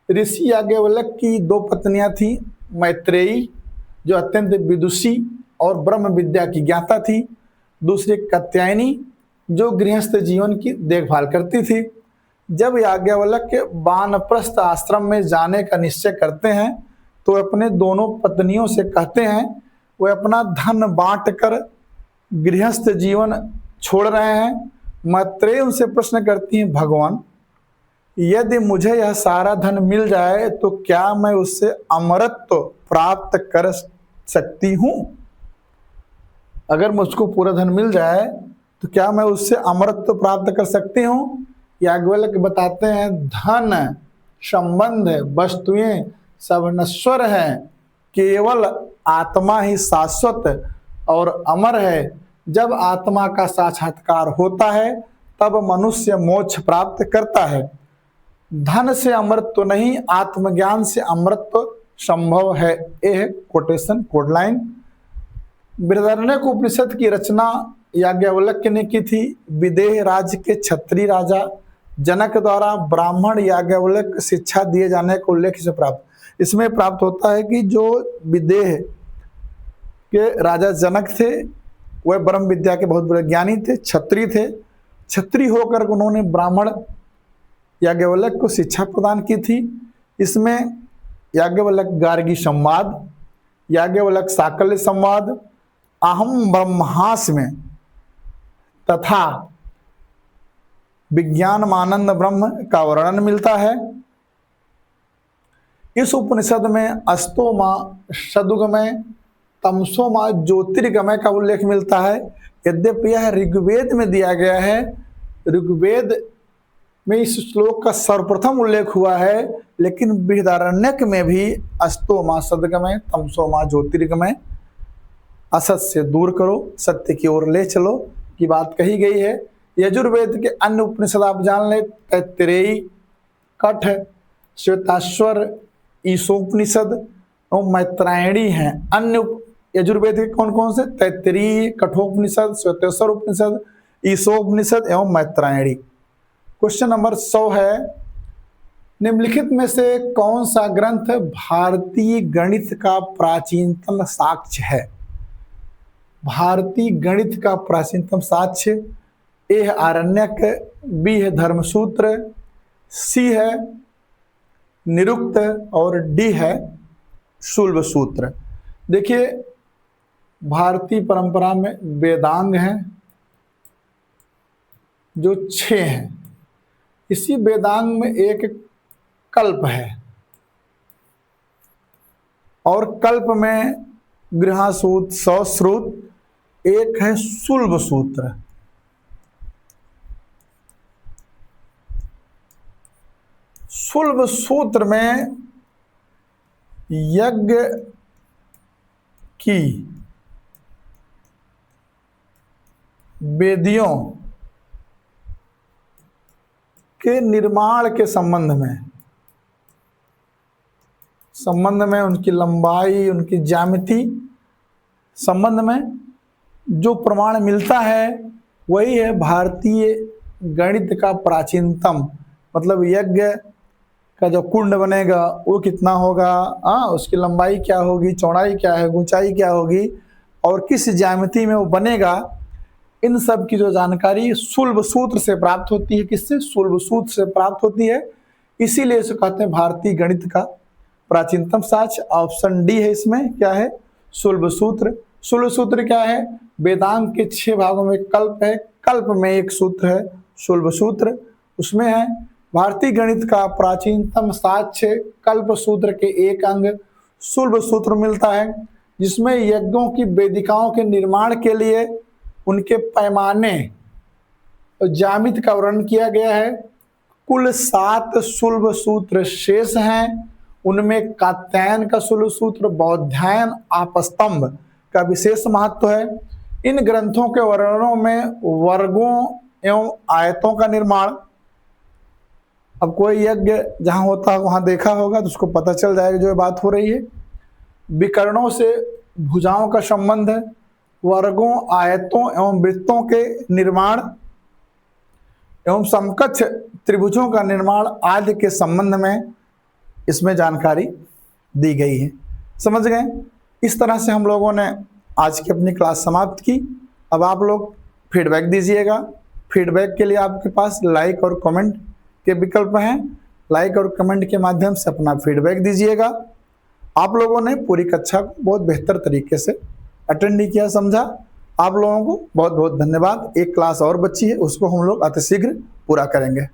ऋषि याज्ञवल्क्य की 2 पत्नियां थी, मैत्रेयी जो अत्यंत विदुषी और ब्रह्म विद्या की ज्ञाता थी, दूसरी कात्यायनी जो गृहस्थ जीवन की देखभाल करती थी। जब याज्ञवल्क्य वानप्रस्थ आश्रम में जाने का निश्चय करते हैं तो अपने दोनों पत्नियों से कहते हैं वे अपना धन बांट कर गृहस्थ जीवन छोड़ रहे हैं। मैत्रेयी उनसे प्रश्न करती हैं, भगवान यदि मुझे यह सारा धन मिल जाए तो क्या मैं उससे अमरत्व प्राप्त कर सकती हूँ? अगर मुझको पूरा धन मिल जाए तो क्या मैं उससे अमरत्व प्राप्त कर सकती हूँ? याज्ञवल्क्य बताते हैं धन, संबंध, वस्तुएं सब नश्वर हैं, केवल आत्मा ही शाश्वत और अमर है। जब आत्मा का साक्षात्कार होता है तब मनुष्य मोक्ष प्राप्त करता है। धन से अमृत नहीं, आत्मज्ञान से अमृत संभव है। यह quotation code line. Brihadaranyaka Upanishad की रचना याज्ञवल्क्य ने की थी। विदेह राज्य के क्षत्रिय राजा जनक द्वारा ब्राह्मण याज्ञवल्क्य शिक्षा दिए जाने को उल्लेख से प्राप्त। इसमें प्राप्त होता है कि जो विदेह के राजा जनक थे, वह ब्रह्म विद्या के बहुत बड़े ज्ञानी थे, क्षत्रिय थे। क्षत्रिय होकर उन्होंने ब्राह्मण याज्ञवल्क्य को शिक्षा प्रदान की थी। इसमें याज्ञवल्क्य गार्गी संवाद, याज्ञवल्क्य साकल्य संवाद, अहम ब्रह्मास्मि तथा विज्ञानमानंद ब्रह्म का वर्णन मिलता है। इस उपनिषद में अस्तोमा सदुगमय तमसोमा ज्योतिर्गमय का उल्लेख मिलता है। यद्यपि यह ऋग्वेद में दिया गया है, ऋग्वेद में इस श्लोक का सर्वप्रथम उल्लेख हुआ है, लेकिन बृहदारण्यक में भी अस्तोमा सदगमय तमसोमा ज्योतिर्गमय, असत से दूर करो सत्य की ओर ले चलो की बात कही गई है। यजुर्वेद के अन्य उपनिषद आप जान ले, तैत्तिरेयी, कठ, श्वेताश्वर, ईशोपनिषद और मैत्रायणी हैं। अन्य यजुर्वेद के कौन कौन से? तैत्तिरीय, कठोपनिषद, श्वेतेश्वर उपनिषद, ईशोपनिषद एवं मैत्रायणी। क्वेश्चन नंबर 100 है, निम्नलिखित में से कौन सा ग्रंथ भारतीय गणित का प्राचीनतम साक्ष्य है? भारतीय गणित का प्राचीनतम साक्ष्य ए है आरण्यक, बी है धर्मसूत्र, सी है निरुक्त और डी है शूल्ब सूत्र। देखिए, भारतीय परंपरा में वेदांग हैं जो 6 हैं। इसी वेदांग में एक कल्प है और कल्प में गृहसूत्र, सश्रुत, एक है शूल्ब सूत्र। शूल्ब सूत्र में यज्ञ की वेदियों के निर्माण के संबंध में उनकी लंबाई, उनकी ज्यामिति संबंध में जो प्रमाण मिलता है वही है भारतीय गणित का प्राचीनतम। मतलब यज्ञ का जो कुंड बनेगा वो कितना होगा, उसकी लंबाई क्या होगी, चौड़ाई क्या है, ऊंचाई क्या होगी और किस ज्यामिति में वो बनेगा, इन सब की जो जानकारी शूल्ब सूत्र से प्राप्त होती है। किससे? शूल्ब सूत्र से प्राप्त होती है। इसीलिए इसे कहते हैं भारतीय गणित का प्राचीनतम साक्ष्य। ऑप्शन डी है इसमें, क्या है? शूल्ब सूत्र। शूल्ब सूत्र क्या है? वेदांग के 6 भागों में कल्प है, कल्प में एक सूत्र है शूल्ब सूत्र, उसमें है। भारतीय गणित का प्राचीनतम साक्ष्य कल्प सूत्र के एक अंग शूल्ब सूत्र मिलता है, जिसमें यज्ञों की वेदिकाओं के निर्माण के लिए उनके पैमाने और ज्यामिति का वर्णन किया गया है। कुल 7 शूल्ब सूत्र शेष हैं। उनमें कात्यायन का शूल्ब सूत्र, बौधायन, आपस्तंभ का विशेष महत्व है। इन ग्रंथों के वर्णनों में वर्गों एवं आयतों का निर्माण, अब कोई यज्ञ जहां होता है वहां देखा होगा तो उसको पता चल जाएगा जो बात हो रही है। विकर्णों से भुजाओं का संबंध है, वर्गों, आयतों एवं वृत्तों के निर्माण एवं समकक्ष त्रिभुजों का निर्माण आदि के संबंध में इसमें जानकारी दी गई है। समझ गए? इस तरह से हम लोगों ने आज की अपनी क्लास समाप्त की। अब आप लोग फीडबैक दीजिएगा। फीडबैक के लिए आपके पास लाइक और कमेंट के विकल्प हैं। लाइक और कमेंट के माध्यम से अपना फीडबैक दीजिएगा। आप लोगों ने पूरी कक्षा को बहुत बेहतर तरीके से अटेंड किया, समझा। आप लोगों को बहुत बहुत धन्यवाद। एक क्लास और बची है, उसको हम लोग अतिशीघ्र पूरा करेंगे।